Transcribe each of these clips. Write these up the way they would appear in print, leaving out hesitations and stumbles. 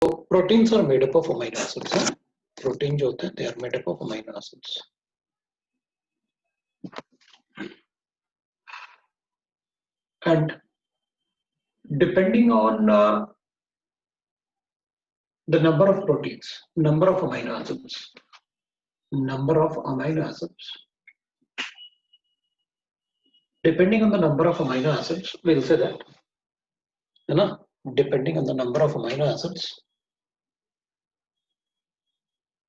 proteins are made up of amino acids. Huh? Protein जो होते हैं, they are made up of amino acids. And depending on the number of proteins, number of amino acids, depending on the number of amino acids, we'll say that, you know, depending on the number of amino acids.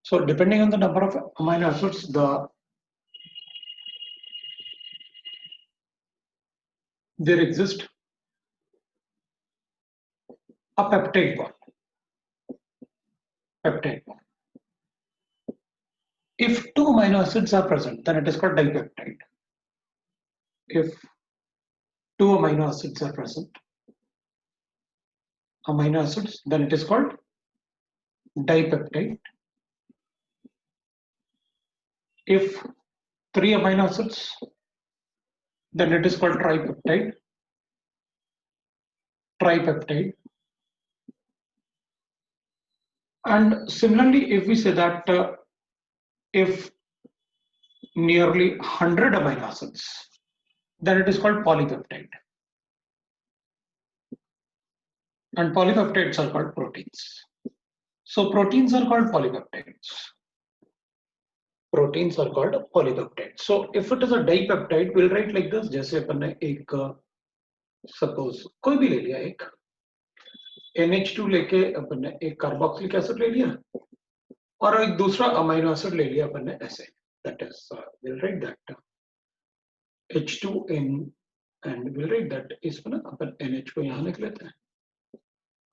So depending on the number of amino acids, there exists a peptide bond. If two amino acids are present, then it is called dipeptide. If two amino acids are present, then it is called dipeptide. If three amino acids, then it is called tripeptide. And similarly, if we say that if nearly 100 amino acids, then it is called polypeptide. And polypeptides are called proteins. So proteins are called polypeptides. So if it is a dipeptide, we'll write like this. जैसे अपन ने एक suppose कोई भी ले लिया, एक NH2 लेके अपन ने एक कार्बोक्सिलिक एसिड ले लिया और एक दूसरा अमीनो एसिड ले लिया अपन ने ऐसे. That is, we'll write that H2N and we'll write that इसमें ना अपन NH को यहाँ लिख लेते हैं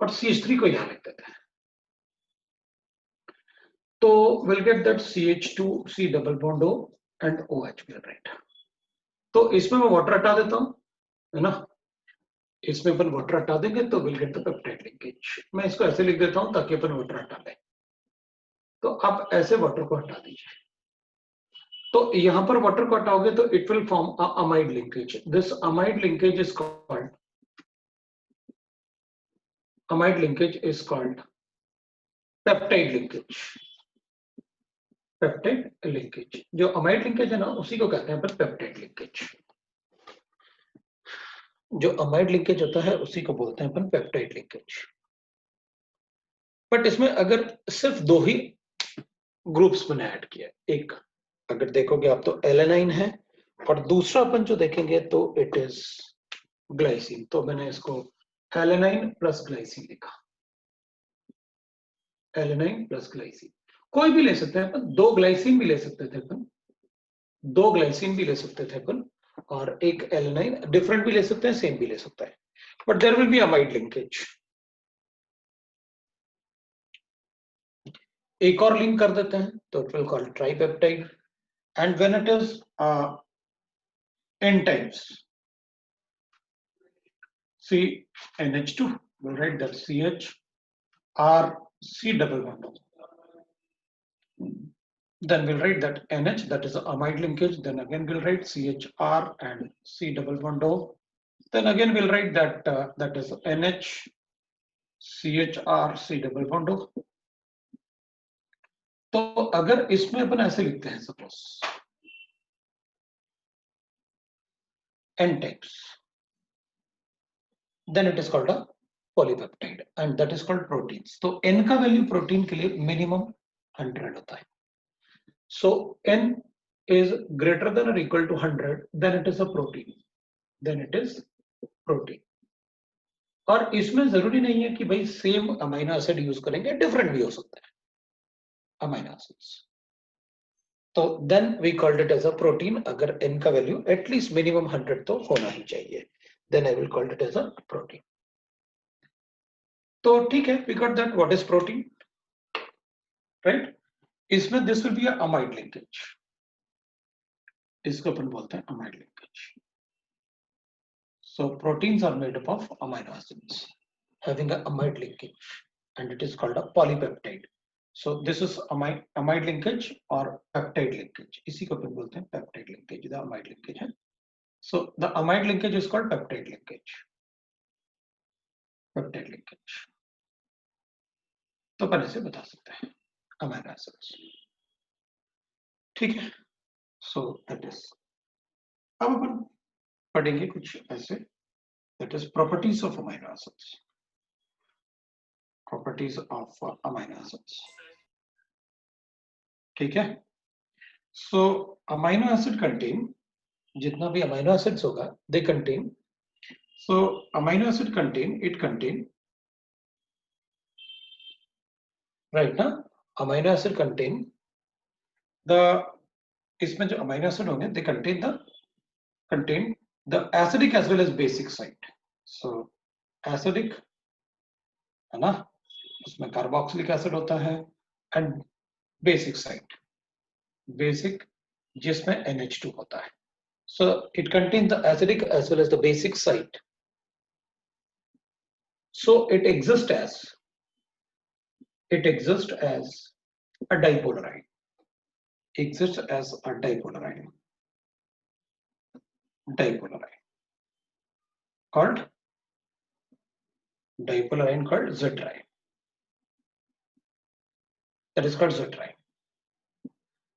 और CH3 को यहाँ लिख देते हैं. तो we'll get that CH2 C double bond O and OH will write. तो इसमें मैं वाटर हटा देता हूँ, है ना. इसमें अपन वाटर हटा देंगे तो we'll get the peptide linkage. मैं इसको ऐसे लिख देता हूँ ताकि अपन वाटर हटा लें. तो आप ऐसे वाटर को हटा दीजिए. तो यहाँ पर वाटर को हटाओगे तो it will form a amide linkage. This amide linkage is called peptide linkage. जो amide linkage है ना, उसी को कहते हैं peptide linkage. जो amide linkage होता है उसी को बोलते हैं अपन peptide linkage. बट इसमें अगर सिर्फ दो ही ग्रुप्स मैंने ऐड किया, एक अगर देखोगे आप तो एलेनाइन है और दूसरा अपन जो देखेंगे तो इट इज ग्लाइसिन. तो मैंने इसको एलेनाइन प्लस ग्लाइसिन लिखा. एलेनाइन प्लस ग्लाइसिन कोई भी ले सकते हैं अपन. दो ग्लाइसिन भी ले सकते थे अपन, और एक एलेनाइन डिफरेंट भी ले सकते हैं, सेम भी ले सकता है. But there will be amide linkage. एक और लिंक कर देते हैं तो it will call tripeptide. And when it is n times CnH2, we'll write that CH R C double bond. Then we'll write that NH, that is the amide linkage. Then again we'll write CHR and C double bond O. Then again we'll write that that is NH CHR C double bond O. तो अगर इसमें अपन ऐसे लिखते हैं suppose n times, then it is called a polypeptide and that is called proteins. तो n का value protein के लिए मिनिमम 100 होता है. So n is greater than or equal to 100, then it is a protein. और इसमें जरूरी नहीं है कि भाई सेम अमीनो एसिड यूज करेंगे, डिफरेंट भी हो सकता है अमीनो एसिड्स. तो then we called it as a protein अगर n का वैल्यू एटलीस्ट मिनिमम 100 तो होना ही चाहिए. Then I will called it as a protein. तो ठीक है, we got that what is protein, right. इसमें this will be a amide linkage. इसको अपन बोलते हैं amide linkage. So proteins are made up of amino acids having a amide linkage and it is called a polypeptide. So this is amide linkage or peptide linkage. इसी को अपन बोलते हैं peptide linkage. The amide linkage है. So the amide linkage is called peptide linkage. तो अपन ऐसे बता सकते हैं अमीनो एसिड्स, ठीक है। सो दैट इज, अब अपन पढ़ेंगे कुछ ऐसे, that is properties of amino acids, properties of amino acids, ठीक है। सो अमीनो एसिड कंटेन, जितना भी अमीनो एसिड्स होगा they contain, so amino acid contain, it contain, right ना, अमीनो एसिड कंटेन द, इसमें जो अमीनो एसिड होंगे दे contain the acidic as well as basic site. So acidic है ना, उसमें कार्बोक्सिलिक एसिड होता है, एंड बेसिक साइट, बेसिक जिसमें NH2 होता है. So it contains the acidic as well as the basic site. So it exists as a dipolar ion. Exists as a dipolar ion. Dipolar ion called Z-ion. That is called Z-ion.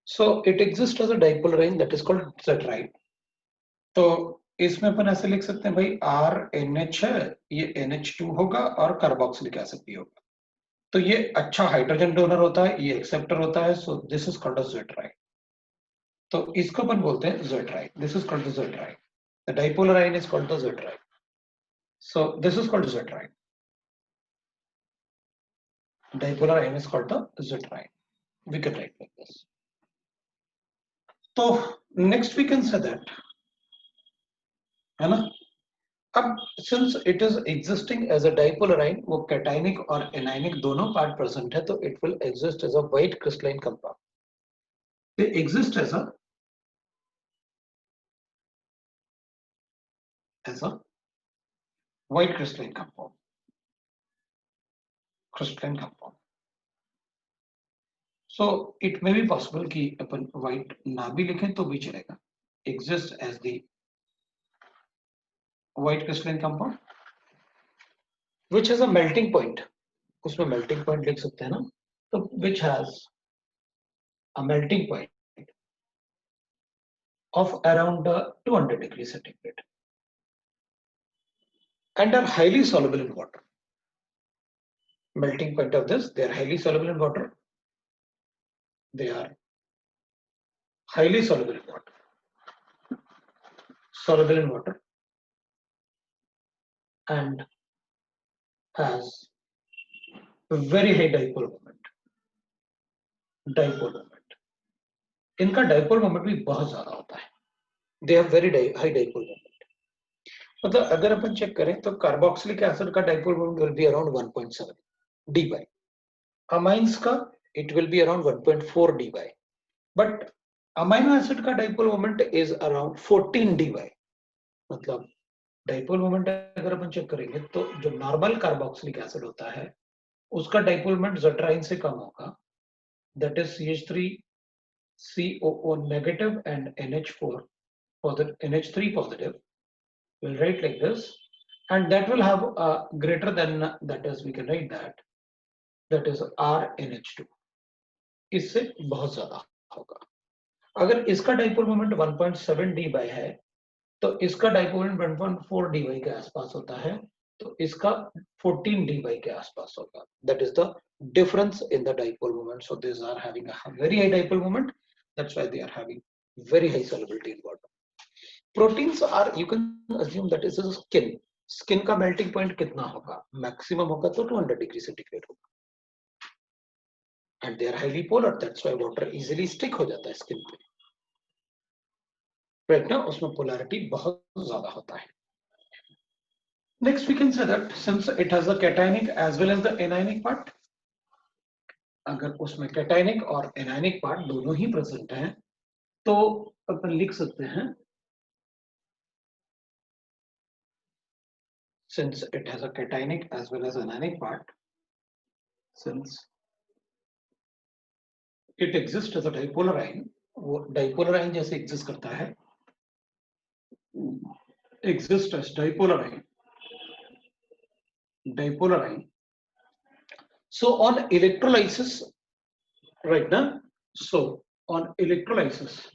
So it exists as a dipolar ion, that is called Z-ion. तो इसमें अपन ऐसे लिख सकते हैं भाई RNH है, ये NH2 होगा और कार्बोक्सिलिक एसिड भी होगा, तो ये अच्छा हाइड्रोजन डोनर होता है, ये एक्सेप्टर होता है, so this is called Z-ion. तो इसको अपन बोलते हैं Z-ion. This is called Z-ion. The dipolar ion is called Z-ion. So this is called Z-ion. Dipolar ion is called the Z-ion. We can write like this. तो next we can say that, है ना, अब since it is existing as a dipolar ion, वो cationic और anionic दोनों part present है, तो it will exist as a white crystalline compound. They exist as a white crystalline compound. Crystalline compound. So it may be possible कि अपन white ना भी लिखें तो भी चलेगा. Exists as the white crystalline compound, which has a melting point. उसमें melting point लिख सकते हैं ना, तो which has a melting point of around 200 degrees centigrade and are highly soluble in water. Melting point of this, they are highly soluble in water. They are highly soluble in water. Soluble in water and has very high dipole moment. Dipole moment. इनका dipole moment भी बहुत ज़्यादा होता है. They have very high dipole moment. मतलब अगर अपन check करें तो कार्बोक्सिलिक एसिड का dipole moment will be around 1.7 dy. Amines का it will be around 1.4 dy. But amino acid का dipole moment is around 14 dy. मतलब डाइपोल मोमेंट अगर अपन check करेंगे तो जो नॉर्मल कार्बोक्सिलिक एसिड होता है उसका डाइपोल मोमेंट Z-ion से कम होगा, that is CH3COO negative and NH4 positive, NH3 positive. We'll write like this, and that will have a greater than, that is we can write that is RNH2. इससे बहुत ज्यादा होगा. अगर इसका dipole moment 1.7 dy है तो इसका dipole moment 1.4 dy के आसपास होता है, तो इसका 14 dy के आसपास होगा. That is the difference in the dipole moment. So this are having a very high dipole moment, that's why they are having very high solubility in water. Proteins are, you can assume that is the skin. Skin का melting point कितना होगा, maximum होगा तो 200 degree centigrade होगा, and they are highly polar, that's why water easily stick हो जाता है skin पे. राइट ना, उसमें पोलैरिटी बहुत ज्यादा होता है. Next we can say that since it has a cationic as well as the anionic part, अगर उसमें cationic और anionic part दोनों ही present हैं तो अपन लिख सकते हैं since it has a cationic as well as anionic part, since it exists as a dipolar ion, वो dipolar ion जैसे exist करता है, exist as dipolar ion, So on electrolysis, right now, so on electrolysis,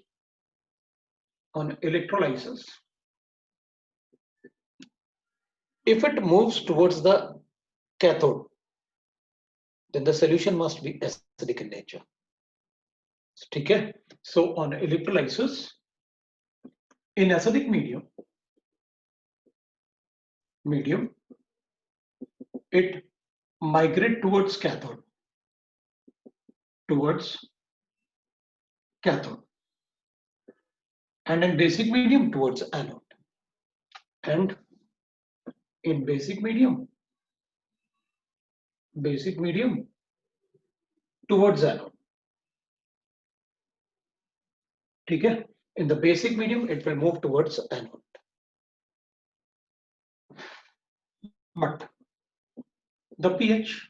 if it moves towards the cathode, then the solution must be acidic in nature. Okay? So on electrolysis, in acidic medium, it migrate towards cathode, and in basic medium towards anode, and in basic medium towards anode. Okay? In the basic medium, it will move towards anode. But the pH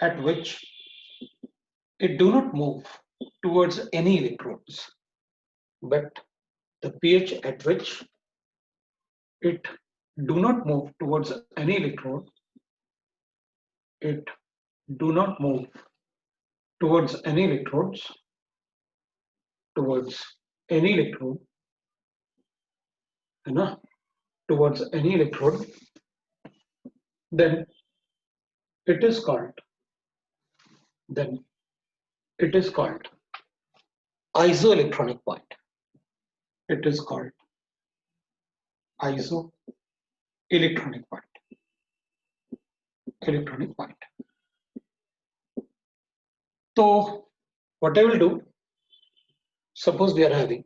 at which it do not move towards any electrodes, but the pH at which it do not move towards any electrode, it do not move towards any electrodes, towards any electrode, towards any electrode, then it is called isoelectronic point. It is called isoelectronic point. So what I will do, suppose we are having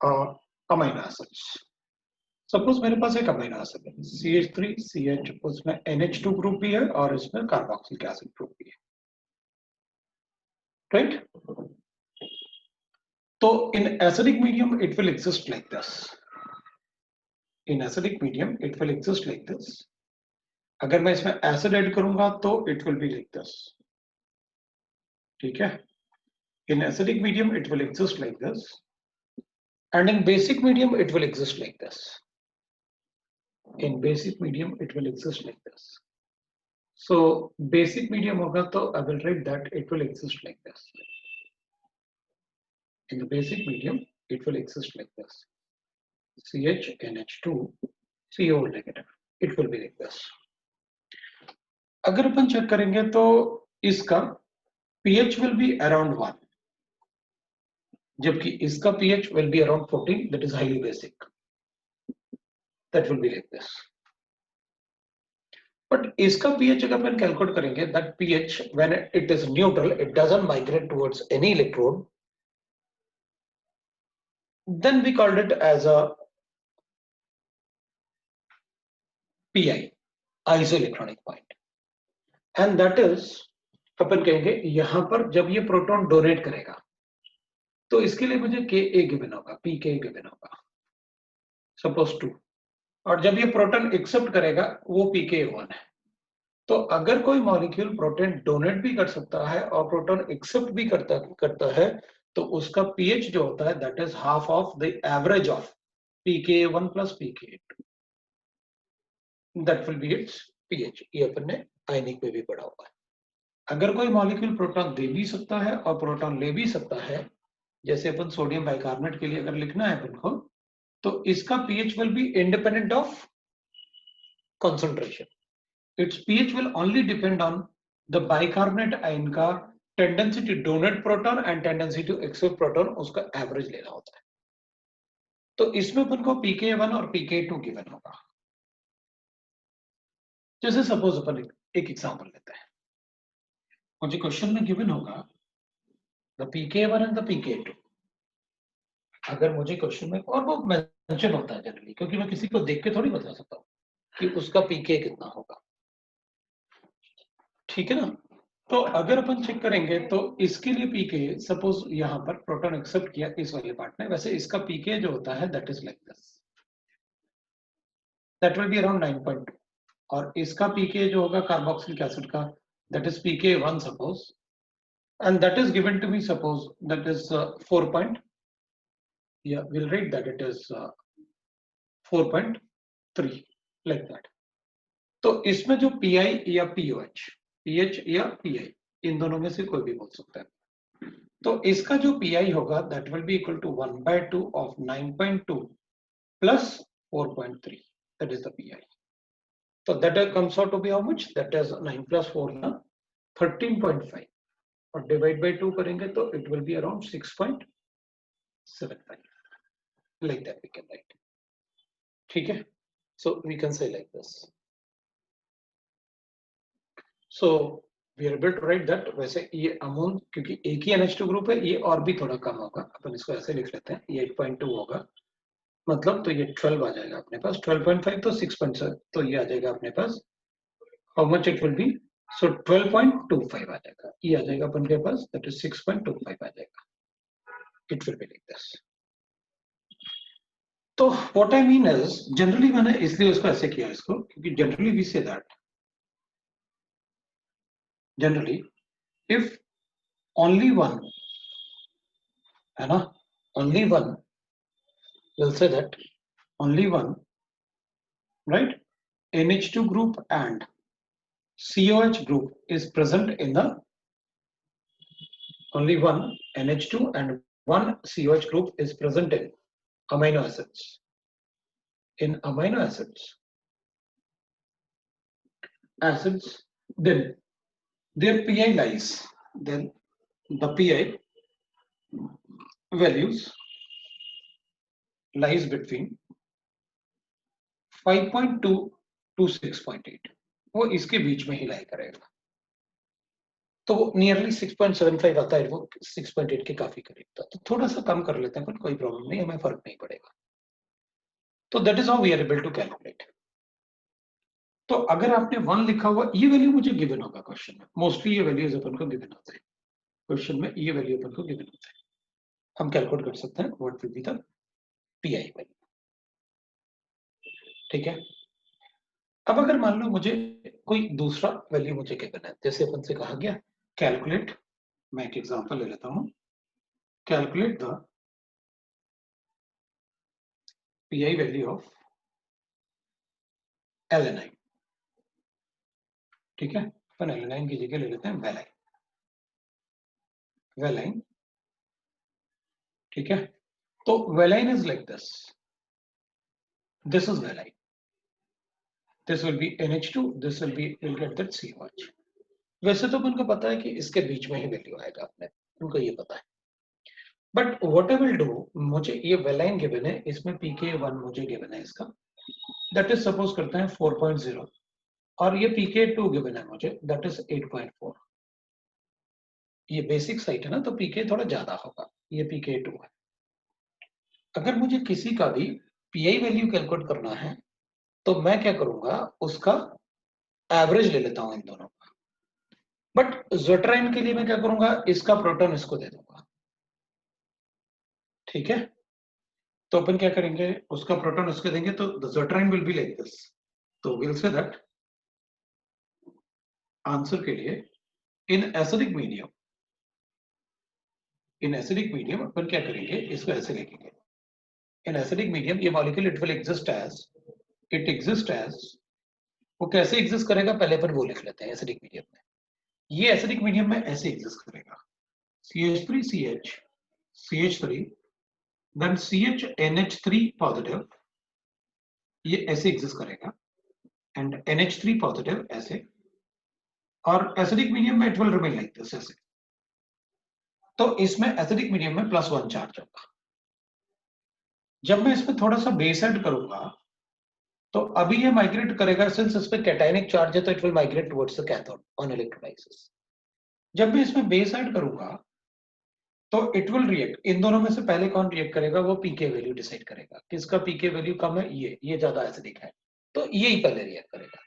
amino acids. Suppose मेरे पास एक amino acid है CH3 CH, उसमें NH2 group भी है और इसमें carboxylic acid group भी है, राइट? तो इन acidic medium it will exist like this. In acidic medium it will exist like this. अगर मैं इसमें एसिड ऐड करूंगा तो it will be like this. ठीक है? इन acidic medium it will exist like this, and in basic medium it will exist like this. In basic medium it will exist like this. So basic medium hoga to I will write that it will exist like this. In the basic medium it will exist like this. CH NH2 CO negative. It will be like this. अगर अपन check करेंगे तो इसका pH will be around 1, जबकि इसका pH will be around 14, that is highly basic. That will be like this. But इसका pH अगर अपन calculate करेंगे, that pH when it is neutral, it doesn't migrate towards any electrode, then we called it as a PI, isoelectronic point. And that is, अपन कहेंगे यहाँ पर जब ये proton donate करेगा तो इसके लिए मुझे Ka गिवन होगा, Pk गिवन होगा, सपोज 2, और जब ये प्रोटॉन एक्सेप्ट करेगा वो Pk1 है. तो अगर कोई मॉलिक्यूल प्रोटॉन डोनेट भी कर सकता है और प्रोटॉन एक्सेप्ट भी करता है तो उसका pH जो होता है that is half of the average of Pk1 plus Pk2. That will B it's pH. ये अपन ने आयनिक में भी पढ़ा हुआ है. अगर कोई मॉलिक्यूल प्रोटॉन दे भी सकता है और प्रोटॉन ले भी सकता है, जैसे अपन सोडियम बाइकार्बोनेट के लिए अगर लिखना है अपन को, तो इसका pH will be independent of concentration. Its pH will only depend on the bicarbonate ion का tendency to donate proton and tendency to accept proton, उसका एवरेज लेना होता है. तो इसमें अपन को Pk1 और Pk2 गिवन होगा. जैसे सपोज अपन एक एग्जांपल लेते हैं. मुझे क्वेश्चन में गिवन होगा the Pk1 and the Pk2. अगर मुझे क्वेश्चन में, और वो मेंशन होता है जनरली, क्योंकि मैं किसी को देख के थोड़ी बता सकता हूँ कि उसका Pk कितना होगा. ठीक है ना? तो अगर अपन चेक करेंगे तो इसके लिए Pk, सपोज यहाँ पर प्रोटॉन एक्सेप्ट किया इस वाले पार्ट में, वैसे इसका Pk जो होता है that is like this, that will be around 9.2, और इसका Pk जो होगा कार्बोक्सिलिक एसिड का that is Pk1 suppose, and that is given to me, suppose that is 4. Yeah, we'll write that it is 4.3 like that. तो इसमें जो Pi या POH, pH या पीआई, इन दोनों में से कोई भी बोल सकता है। तो इसका जो पीआई होगा that will be equal to 1/2 of 9.2 plus 4.3, that is the PI. तो that comes out to be how much? That is 9 plus 4 ना 13.5 और डिवाइड बाय 2 करेंगे तो it will be around 6.75, like that we can write. ठीक है, so we can say like this. So we are able to write that. वैसे ये अमोन क्योंकि एक ही NH2 ग्रुप है, ये और भी थोड़ा कम होगा, अपन इसको ऐसे लिख लेते हैं, ये 8.2 होगा, मतलब तो ये 12 आ जाएगा अपने पास, 12.5 तो 6.7, तो ये आ जाएगा अपने पास how much it will be, so 12.25 आ जाएगा, ये आ जाएगा अपन के पास, दैट इज 6.25 आ जाएगा, it will be like this. तो what I mean is generally मैंने इसलिए उसको ऐसे किया इसको क्योंकि generally we say that generally if only one है ना, only one, we'll say that only one, right, NH2 group and COH group is present in the, only one NH2 and one COH group is present in amino acids. In amino acids, then their PI lies, then the PI values lies between 5.2 to 6.8, वो इसके बीच में ही लाई करेगा, तो वो nearly 6.75 आता है, वो 6.8 के काफी करीब था, तो थोड़ा सा कम कर लेते हैं पर कोई प्रॉब्लम नहीं, हमें फर्क नहीं पड़ेगा। तो that is how we are able to calculate. तो अगर आपने 1 लिखा हुआ, ये वैल्यू मुझे गिवन होगा क्वेश्चन में, मोस्टली ये वैल्यूज अपन को गिवन होते हैं क्वेश्चन में, ये वैल्यू अपन को गिवन होता है, हम कैलकुलेट कर सकते हैं what will be the pi value. ठीक है, अब अगर मान लो मुझे कोई दूसरा वैल्यू मुझे गिवन है, जैसे अपन से कहा गया कैलकुलेट, मैं एक एग्जांपल ले लेता हूं, calculate the pi value of alanine. ठीक है, अपन एलेनाइन की जगह ले लेते हैं वेलाइन, वेलाइन। ठीक है, तो valine is like this, this is valine, this will be NH2, this will be, we'll get that COH। वैसे तो उनको पता है कि इसके बीच में ही वैल्यू आएगा, अपने उनको ये पता है, but what I will do, मुझे ये वेलाइन गिवन है, इसमें pK1 मुझे गिवन है इसका, दैट इज सपोज करते हैं 4.0, और ये pK2 गिवन है मुझे, दैट इज 8.4। ये बेसिक साइट है ना, तो pK थोड़ा ज्यादा होगा, ये pK2 है। अगर मुझे किसी का भी पीआई वैल्यू कैलकुलेट करना है तो मैं क्या करूंगा, उसका एवरेज ले लेता हूं इन दोनों का, बट ज़ोट्राइन के लिए मैं क्या करूंगा, इसका प्रोटॉन इसको दे दूंगा। ठीक है, तो अपन क्या करेंगे, उसका प्रोटॉन इसको देंगे, तो the zwitterion will be like this. तो विल से दैट आंसर के लिए in acidic medium, in acidic medium अपन क्या करेंगे, इसको ऐसे लिखेंगे, इन एसिडिक मीडियम ये molecule it will exist as, it exist as, वो कैसे एग्जिस्ट करेगा पहले अपन वो लिख लेते हैं, एसिडिक मीडियम में, ये एसिडिक मीडियम में ऐसे एग्जिस्ट करेगा, CH3CH CH3 then CHNH3 positive, ये ऐसे एग्जिस्ट करेगा, एंड NH3 पॉजिटिव ऐसे, और एसिडिक मीडियम में it will remain like this ऐसे। तो इसमें एसिडिक मीडियम में +1 चार्ज होगा। जब मैं इसमें थोड़ा सा बेस ऐड करूंगा तो अभी ये माइग्रेट करेगा, सिंस इस पे कैटायनिक चार्ज है तो it will migrate towards the cathode on electrolysis. जब मैं इसमें बेस ऐड करूंगा तो इट विल रिएक्ट, इन दोनों में से पहले कौन रिएक्ट करेगा, वो पीके वैल्यू डिसाइड करेगा, किसका पीके वैल्यू कम है, ये ज्यादा एसिडिक है, तो ये ही पहले रिएक्ट करेगा।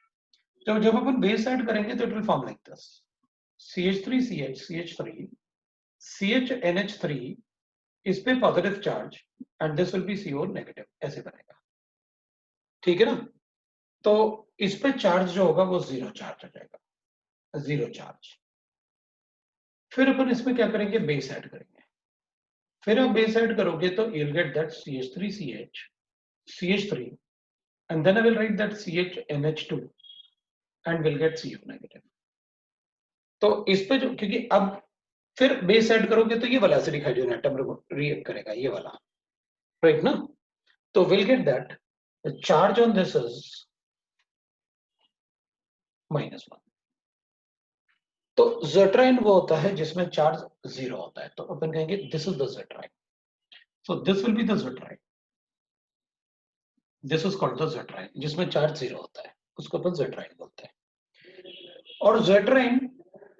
तो जब अपन बेस ऐड करेंगे तो it will form like this, CH3CH CH3 CHNH3, इस पे positive charge and this will B CO negative, ऐसे बनेगा। ठीक है ना, तो इस पे चार्ज जो होगा वो 0 चार्ज आ जाएगा, 0 चार्ज। फिर अपन इसमें क्या करेंगे, बेस ऐड करेंगे, फिर आप बेस ऐड करोगे तो you'll get that CH3CH CH3 and then I will write that CHNH2 and we'll get CO negative। तो इस पे जो, क्योंकि अब फिर बेस ऐड करोगे तो ये वाला एसिडिक हाइड्रोजन एटम रिएक्ट करेगा, ये वाला, राइट ना? तो will get that the charge on this is -1। तो ज़ेट्राइन वो होता है जिसमें चार्ज 0 होता है, तो अपन कहेंगे this is the zwitterion. So this will be the zwitterion, this is called the zwitterion, जिसमें चार्ज 0 होता है, उसको अपन ज़ेट्राइन बोलते हैं। और ज़ेट्राइन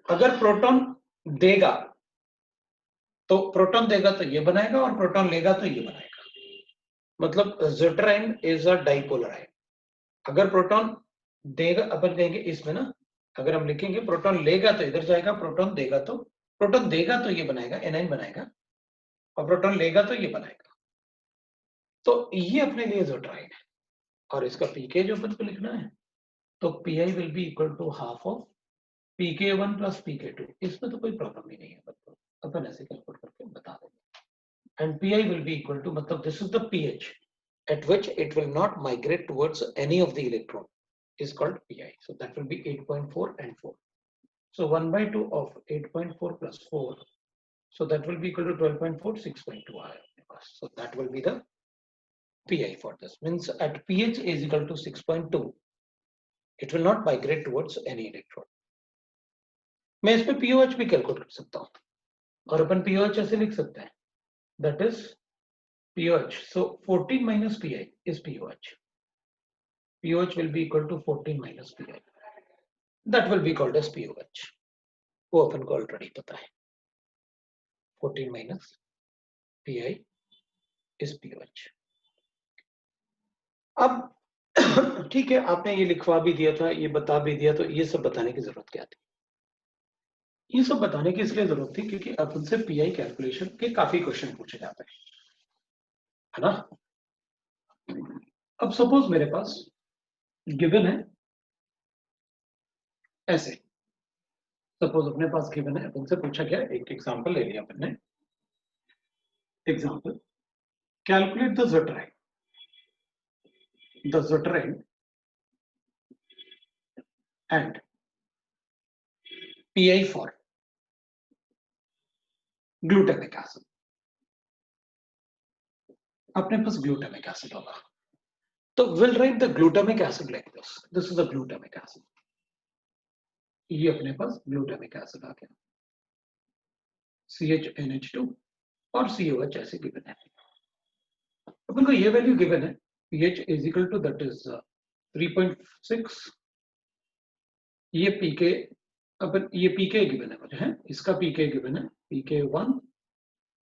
अगर प्रोटॉन देगा तो प्रोटॉन देगा तो ये बनाएगा, और प्रोटॉन लेगा तो ये बनाएगा। मतलब ज़ेट्राइन इज अ डाइपोलर आयन। अगर प्रोटॉन देगा, अपन कहेंगे इसमें ना, अगर हम लिखेंगे प्रोटॉन लेगा तो इधर जाएगा, प्रोटॉन देगा तो ये बनाएगा, एनाइन बनाएगा, और प्रोटॉन लेगा तो ये बनाएगा। तो ये अपने लिए ज़ेट्राइन है, और इसका पीके जो अपन को लिखना है, तो Pi will be equal to half of pk1 plus pk2। इसमें तो कोई प्रॉब्लम ही नहीं है, अपन ऐसे कैलकुलेट करके बता देंगे। And Pi will be equal to, मतलब this is the pH at which it will not migrate towards any of the electron is called Pi. So that will be 8.4 and 4. So 1 by 2 of 8.4 plus 4. So that will be equal to 12.4, 6.2. So that will be the Pi for this. Means at pH is equal to 6.2, it will not migrate towards any electron. मैं इस पे pOH भी calculate कर सकता हूँ, और अपन pOH ऐसे लिख सकते हैं, that is pOH. So 14 minus Pi is pOH. pOH will be equal to 14 minus Pi. That will be called as pOH. वो अपन को ऑलरेडी पता है, 14 minus Pi is pOH. अब ठीक है, आपने ये लिखवा भी दिया था, ये बता भी दिया, तो ये सब बताने की जरूरत क्या थी? ये सब बताने की इसलिए जरूरत थी क्योंकि अपन से पीआई कैलकुलेशन के काफी क्वेश्चन पूछे जाते हैं, है ना? अब सपोज मेरे पास गिवन है ऐसे, सपोज अपने पास गिवन है, अपन से पूछा क्या, एक एग्जांपल ले लिया अपन ने। Example, calculate the zwitterion and PI for glutamic acid. अपने पास ग्लूटामिक एसिड होगा, तो will write the glutamic acid like this, this is a glutamic acid. ये अपने पास ग्लूटामिक एसिड आ गया, CHNH2 और COH ऐसे गिवन है। अपन को ये वैल्यू गिवन है, pH is equal to that is 3.6। ये pK, अपन ये pK गिवन है मुझे, है इसका pK गिवन है pK1,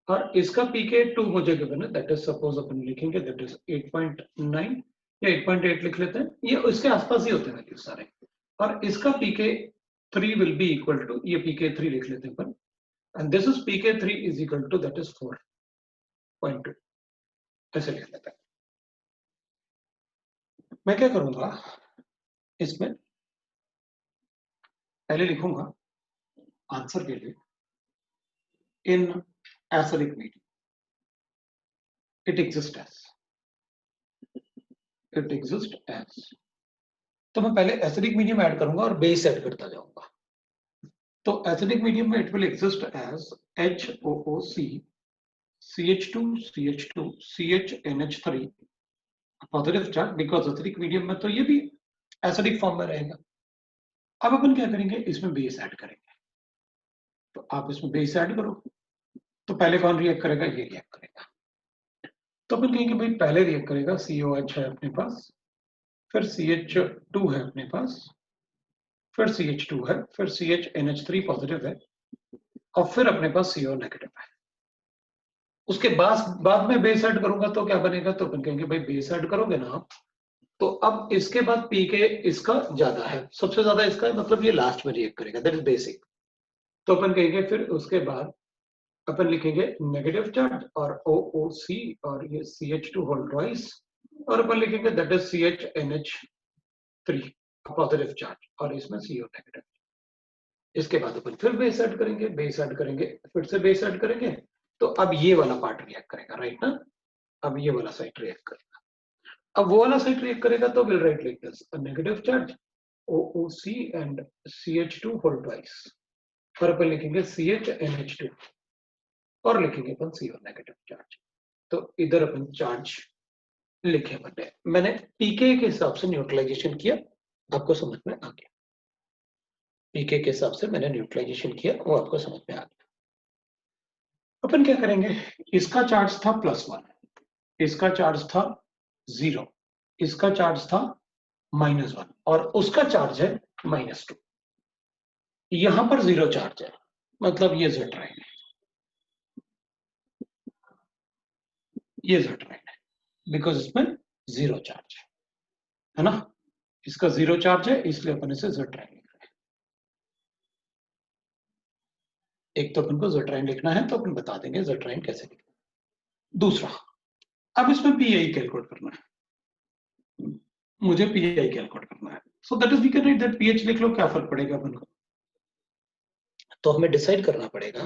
और इसका pK2 मुझे गिवन है, दैट इज सपोज अपन लिखेंगे दैट इज 8.9 या 8.8 लिख लेते हैं, ये इसके आसपास ही होते हैं वैल्यू सारे। और इसका pK3 will be equal to, ये pK3 लिख लेते हैं अपन, and this is pK3 is equal to that is 4.2, ऐसे लिख लेते हैं। मैं क्या करूंगा, इसमें पहले लिखूंगा आंसर के लिए, in acidic medium it exist as, तो मैं पहले एसिडिक मीडियम ऐड करूंगा और बेस ऐड करता जाऊंगा। तो एसिडिक मीडियम में it will exist as HOOC CH2 CH2 CHNH3 positive charge, because acidic medium में तो ये भी एसिडिक फॉर्म में रहेगा। अब अपन क्या करेंगे, इसमें बेस ऐड करेंगे, तो आप इसमें बेस ऐड करो, तो पहले कौन रिएक्ट करेगा, ये रिएक्ट करेगा। तो अपन कहेंगे भाई पहले रिएक्ट करेगा COH है अपने पास, फिर CH2 है अपने पास, फिर CH2 है, फिर CHNH3 पॉजिटिव है, और फिर अपने पास CO नेगेटिव है। उसके बाद में बेस ऐड करूंगा तो क्या बनेगा, तो अपन कहेंगे भाई बेस ऐड करोगे ना आप, तो अब इसके बाद पीके इसका ज्यादा है, सबसे ज्यादा इसका है, मतलब ये लास्ट में रिएक्ट करेगा, दैट इज बेसिक। तो अपन कहेंगे फिर उसके बाद अपन लिखेंगे नेगेटिव चार्ज और OOC और ये CH2 होल ट्वाइस, और अपन लिखेंगे that is CHNH3 positive charge, और इसमें CO नेगेटिव। इसके बाद अपन फिर बेस ऐड करेंगे, फिर से बेस ऐड करेंगे, तो अब ये वाला पार्ट रिएक्ट करेगा, राइट ना? अब ये वाला साइड रिएक्ट करेगा, अब वो वाला साइड रिएक्ट करेगा, तो will write like this, negative charge OOC and CH2 whole twice, और अपन लिखेंगे CHNH2 और लिखेंगे अपन CO नेगेटिव चार्ज। तो इधर अपन चार्ज लिखे बने, मैंने पीके के हिसाब से न्यूट्रलाइजेशन किया, आपको समझ में आ गया। पीके के हिसाब से मैंने न्यूट्रलाइजेशन किया, वो आपको समझ में आ गया। अपन क्या करेंगे, इसका चार्ज था +1, इसका चार्ज था 0, इसका चार्ज था -1 और उसका चार्ज है -2। यहां पर 0 चार्ज है, मतलब ये Z राइन है, ये Z राइन है, बिकॉज इसमें 0 चार्ज है ना, इसका 0 चार्ज है, इसलिए अपन इसे Z राइन लिख रहे हैं। एक तो अपन को Z राइन लिखना है, तो अपन बता देंगे Z राइन कैसे लिखना। दूसरा, अब इसमें पीआई कैलकुलेट करना है, मुझे पीआई कैलकुलेट करना है। So that is we can write that PH लिख लो, क्या फर्क पड़ेगा अपन को। तो हमें डिसाइड करना पड़ेगा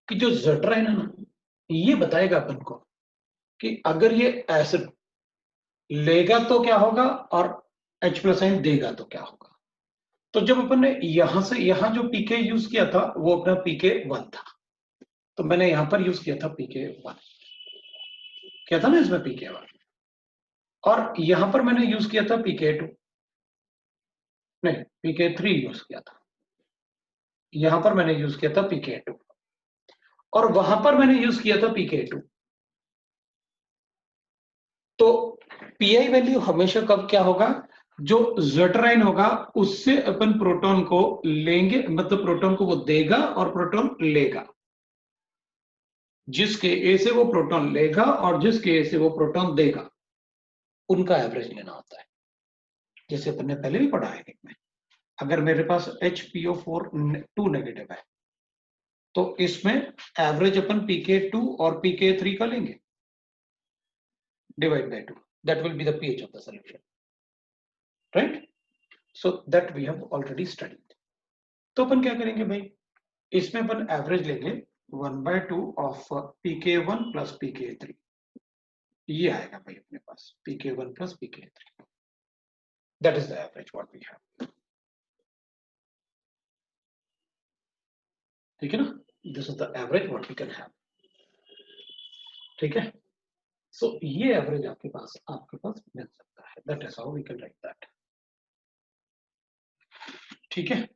कि जो Z राइन है ना, ये बताएगा अपन को कि अगर ये एसिड लेगा तो क्या होगा और H+ आयन देगा तो क्या होगा। तो जब अपन ने यहां से यहां जो पीके यूज किया था वो अपना PK1 था, तो मैंने यहां पर यूज किया था PK1, क्या था ना इसमें PK1, और यहां पर मैंने यूज किया था PK2, नहीं PK3 यूज किया था, यहां पर मैंने यूज किया था PK2 और वहां पर मैंने यूज किया था PK2। तो पीआई वैल्यू हमेशा कब क्या होगा, जो Z राइन होगा उससे अपन प्रोटॉन को लेंगे, मतलब प्रोटॉन को वो देगा और प्रोटॉन लेगा। जिसके ए से वो प्रोटॉन लेगा और जिसके ए से वो प्रोटॉन देगा, उनका एवरेज लेना होता है। जैसे अपन ने पहले भी पढ़ा है में, अगर मेरे पास HPO4 2 नेगेटिव है तो इसमें एवरेज अपन PK2 और PK3 का लेंगे, divide by 2, that will be the pH of the solution, right? So that we have already studied। तो अपन क्या करेंगे भाई, इसमें अपन एवरेज लेंगे 1/2 ऑफ PK1 प्लस PK3, ये आएगा भाई अपने पास PK1 plus PK3, that is the average what we have। ठीक है ना, this is the average what we can have, ठीक है। सो ये एवरेज आपके पास मिल सकता है, that is how we can write that, ठीक है।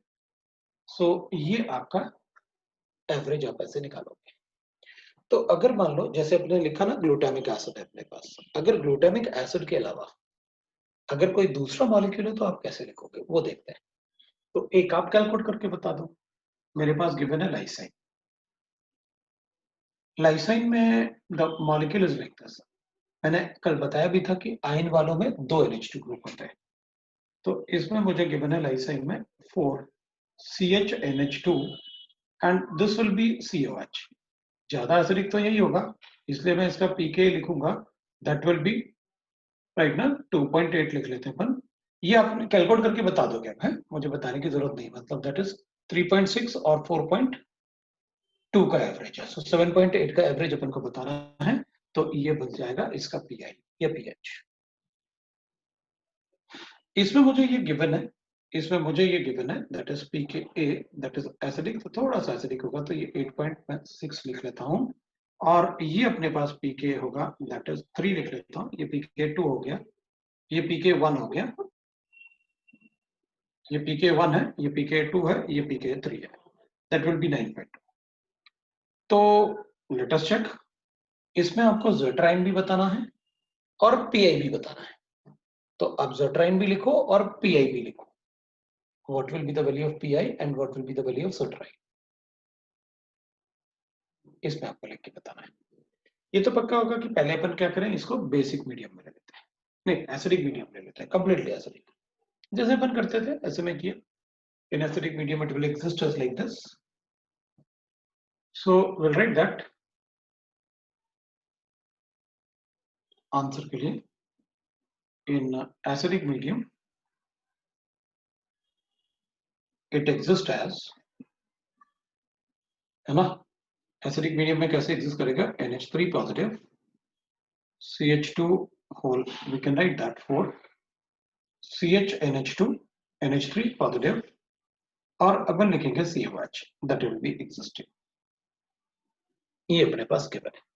सो ये आपका एवरेज आप ऐसे निकालोगे। तो अगर मान लो जैसे अपने लिखा ना ग्लूटामिक एसिड है अपने पास, अगर ग्लूटामिक एसिड के अलावा अगर कोई दूसरा मॉलिक्यूल है तो आप कैसे लिखोगे वो देखते हैं। तो एक आप कैलकुलेट करके बता दो, मेरे पास गिवन है लाइसाइन, लाइसाइन में the molecule is like this. मैंने कल बताया भी था कि आयन वालों में 2 NH2 ग्रुप होते हैं, तो इसमें मुझे गिवन है लाइसाइन में 4 CHNH2 and this will B COH। ज्यादा एसिडिक तो यही होगा, इसलिए मैं इसका पीके लिखूंगा, दैट विल बी राइट ना 2.8 लिख लेते हैं अपन। ये आप कैलकुलेट करके बता दोगे, है मुझे बताने की जरूरत नहीं, मतलब दैट इज 3.6 और 4.2 का एवरेज है, सो 7.8 का एवरेज अपन को बताना है। तो ये बन जाएगा इसका पीआई या पीएच। इसमें मुझे ये गिवन है, इसमें मुझे ये गिवन है that is PKA, that is acidic, तो थोड़ा सा एसिडिक होगा तो ये 8.6 लिख लेता हूं, और ये अपने पास PK होगा दैट इज 3 लिख लेता हूं, ये PK2 हो गया, ये PK1 हो गया, ये PK1 है, ये PK2 है, ये PK3 है, दैट विल बी 9.2। तो लेट अस चेक, इसमें आपको Z-राइन भी बताना है और पीआई भी बताना है, तो आप Z-राइन भी लिखो और पीआई भी लिखो, what will be the value of PI and what will be the value of Z-राइन, इसमें आपको लिख के बताना है। ये तो पक्का होगा कि पहले अपन क्या करें, इसको बेसिक मीडियम में ले लेते हैं, नहीं एसिडिक मीडियम ले लेते हैं, कंप्लीटली एसिडिक, जैसे अपन करते थे ऐसे में किया। In acidic medium it will exist as like this, so we'll write that answer के लिए, in acidic medium it exists as, है ना, एसिडिक मीडियम में कैसे एग्जिस्ट करेगा, NH3 positive CH2 whole, we can write that for CHNH2 NH3 positive और अपन लिखेंगे COH that will B existing, ये अपने पास गिवन है।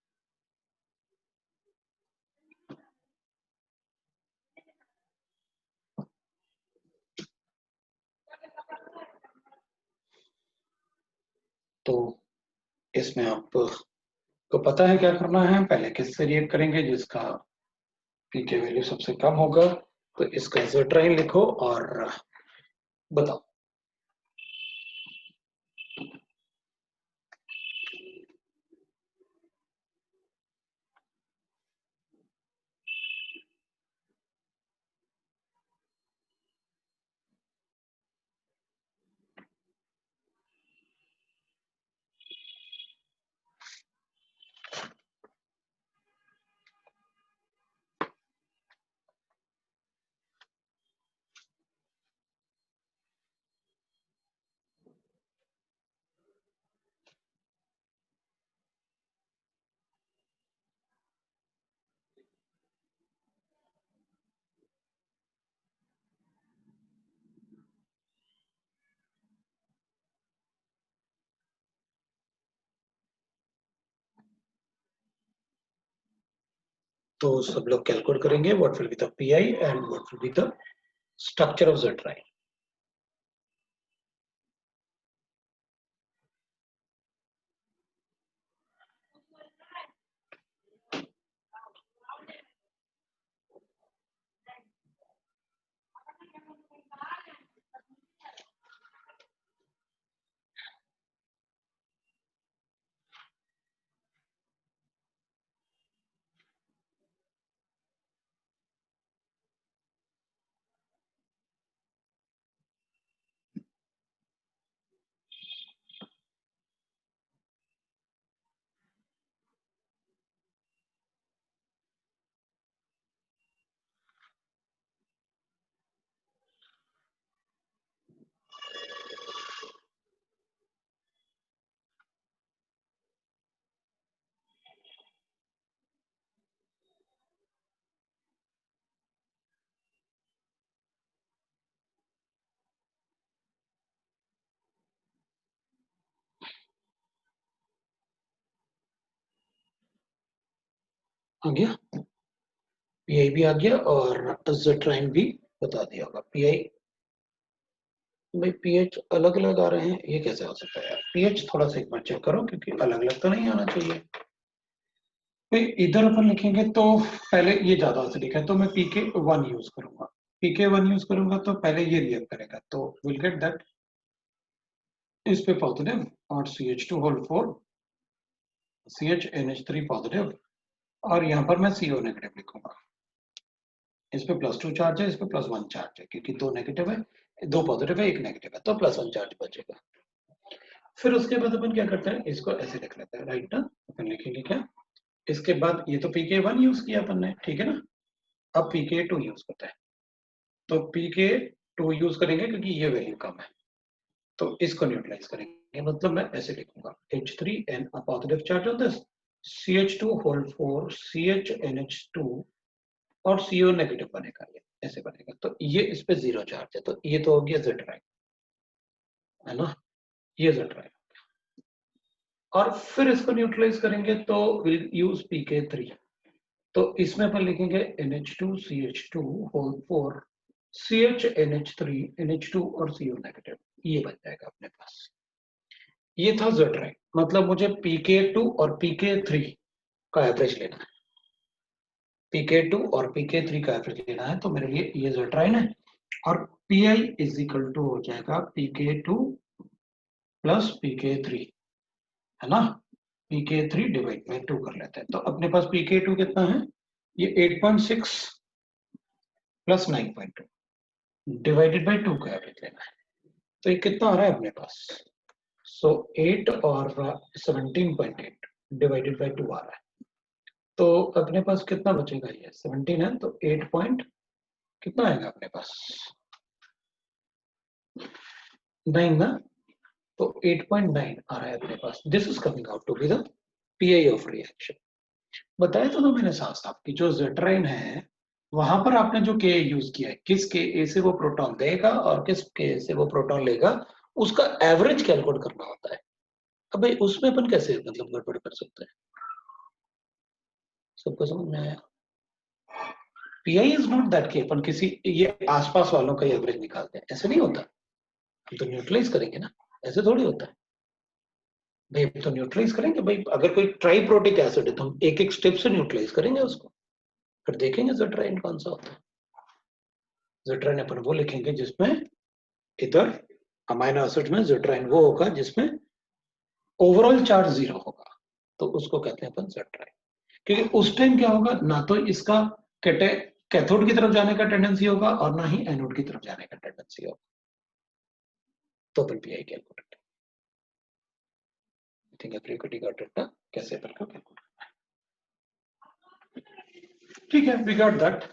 तो इसमें आपको पता है क्या करना है, पहले किससे रिएक्ट करेंगे, जिसका पीके वैल्यू सबसे कम होगा, तो इसका ज़ेट्राइन लिखो और बताओ। तो सब लोग कैलकुलेट करेंगे what will be the PI and what will be the structure of zwitterion. आ गया, पीआई भी आ गया और ज़ेट्राइन भी बता दिया होगा। पीआई भाई पीएच अलग अलग आ रहे हैं, ये कैसे हो सकता है यार? पीएच थोड़ा सा एक बार चेक करो, क्योंकि अलग अलग तो नहीं आना चाहिए। भाई इधर अपन लिखेंगे तो पहले ये ज्यादा एसिडिक है, तो मैं pK1 यूज करूंगा। pK1 यूज करूंगा तो पहले ये रिएक्ट करेगा, तो विल गेट दैट इस पे पॉजिटिव और CH2 होल 4 CHNH3 पॉजिटिव, और यहाँ पर मैं CO नेगेटिव लिखूंगा। इस पे +2 चार्ज है, इस पे +1 चार्ज है, क्योंकि दो नेगेटिव है, दो पॉजिटिव है, एक नेगेटिव है, तो +1 चार्ज बचेगा। फिर उसके बाद अपन क्या करते हैं, इसको ऐसे लिख लेते हैं, राइट ना। अपन लिखेंगे क्या, इसके बाद ये तो pK1 यूज किया अपन ने, ठीक है ना। अब pK2 यूज करते हैं, तो pK2 यूज करेंगे क्योंकि ये वैल्यू कम है, तो इसको न्यूट्रलाइज करेंगे। मतलब मैं ऐसे लिखूंगा H3N positive charge on this, CH2 whole 4 CHNH2 और CO नेगेटिव बनेगा, ये ऐसे बनेगा। तो ये इस पे 0 चार्ज है, तो ये तो हो गया ज़ेट्राइन, है ना, ये ज़ेट्राइन। और फिर इसको न्यूट्रलाइज करेंगे तो विल यूज pK3, तो इसमें अपन लिखेंगे NH2CH2 होल 4 CHNH3 NH2 और CO नेगेटिव, ये बन जाएगा अपने पास। ये था ज़ेट्राइन, मतलब मुझे pK2 और pK3 का एवरेज लेना है। pK2 और pK3 का एवरेज लेना है, तो मेरे लिए ये ज़ेट्राइन है। और Pi इज इक्वल टू हो जाएगा pK2 प्लस pK3, है ना। pK3 डिवाइड बाई 2 कर लेते हैं, तो अपने पास pK2 कितना है, ये 8.6 प्लस 9.2 डिवाइडेड बाई 2 का एवरेज लेना है। तो ये कितना आ रहा है अपने पास, 8 और 17.8 डिवाइडेड बाई 2 आ रहा है। तो अपने पास कितना बचेगा, ये 17 है, तो 8 पॉइंट कितना आएगा अपने पास, 9 ना, तो 8.9 आ रहा है अपने पास। This is coming out to be the PI of reaction. बताया था ना मैंने साफ साफ कि जो ज़ेट्राइन है वहां पर आपने जो के यूज किया है, किस के ए से वो प्रोटॉन देगा और किस के से वो प्रोटॉन लेगा, उसका एवरेज कैलकुलेट करना होता है। अब भाई उसमें अपन कैसे मतलब गड़बड़ कर सकते हैं? सबको समझ में आया? पीआई इज नॉट दैट कि अपन किसी ये आसपास वालों का एवरेज निकालते हैं, ऐसे नहीं होता। हम तो न्यूट्रलाइज करेंगे ना, ऐसे थोड़ी होता है भाई। हम तो न्यूट्रलाइज करेंगे भाई, अगर कोई ट्राइप्रोटिक एसिड है तो हम एक एक स्टेप से न्यूट्रलाइज करेंगे उसको, फिर देखेंगे ज़ेट्राइन कौन सा होता है। ज़ेट्राइन अपन वो लिखेंगे जिसमें इधर अमाइनो एसिड में ज़ेट्राइन वो होगा जिसमें ओवरऑल चार्ज 0 होगा, तो उसको कहते हैं अपन ज़ेट्राइन। क्योंकि उस टाइम क्या होगा, ना तो इसका कैथोड की तरफ जाने का टेंडेंसी होगा और ना ही एनोड की तरफ जाने का टेंडेंसी होगा, तो अपन PI calculate think everybody got it ना, कैसे अपन को कैलकुलेट। ठीक है, वी गॉट दैट।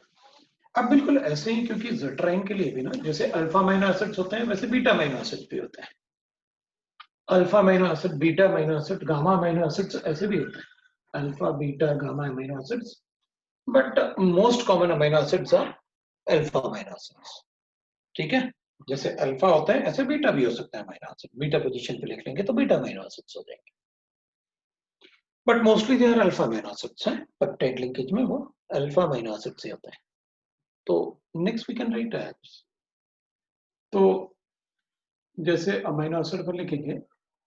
अब बिल्कुल ऐसे ही, क्योंकि ज़ेट्राइन के लिए भी ना जैसे अल्फा अमीनो एसिड्स होते हैं वैसे बीटा अमीनो एसिड्स भी होते हैं। Alpha amino acid, beta amino acid, gamma amino acids ऐसे भी होते हैं। Alpha, beta, gamma amino acids, but most common amino acids are alpha amino acids. ठीक है, जैसे अल्फा होता है ऐसे बीटा भी हो सकता है अमीनो एसिड, बीटा पोजीशन पे लिख लेंगे तो बीटा अमीनो एसिड्स हो जाएंगे, but mostly they are alpha amino acids हैं। पेप्टाइड लिंकेज में वो अल्फा अमीनो एसिड्स ही होते हैं। तो next we can write as, तो जैसे अमीनो एसिड पर लिखेंगे,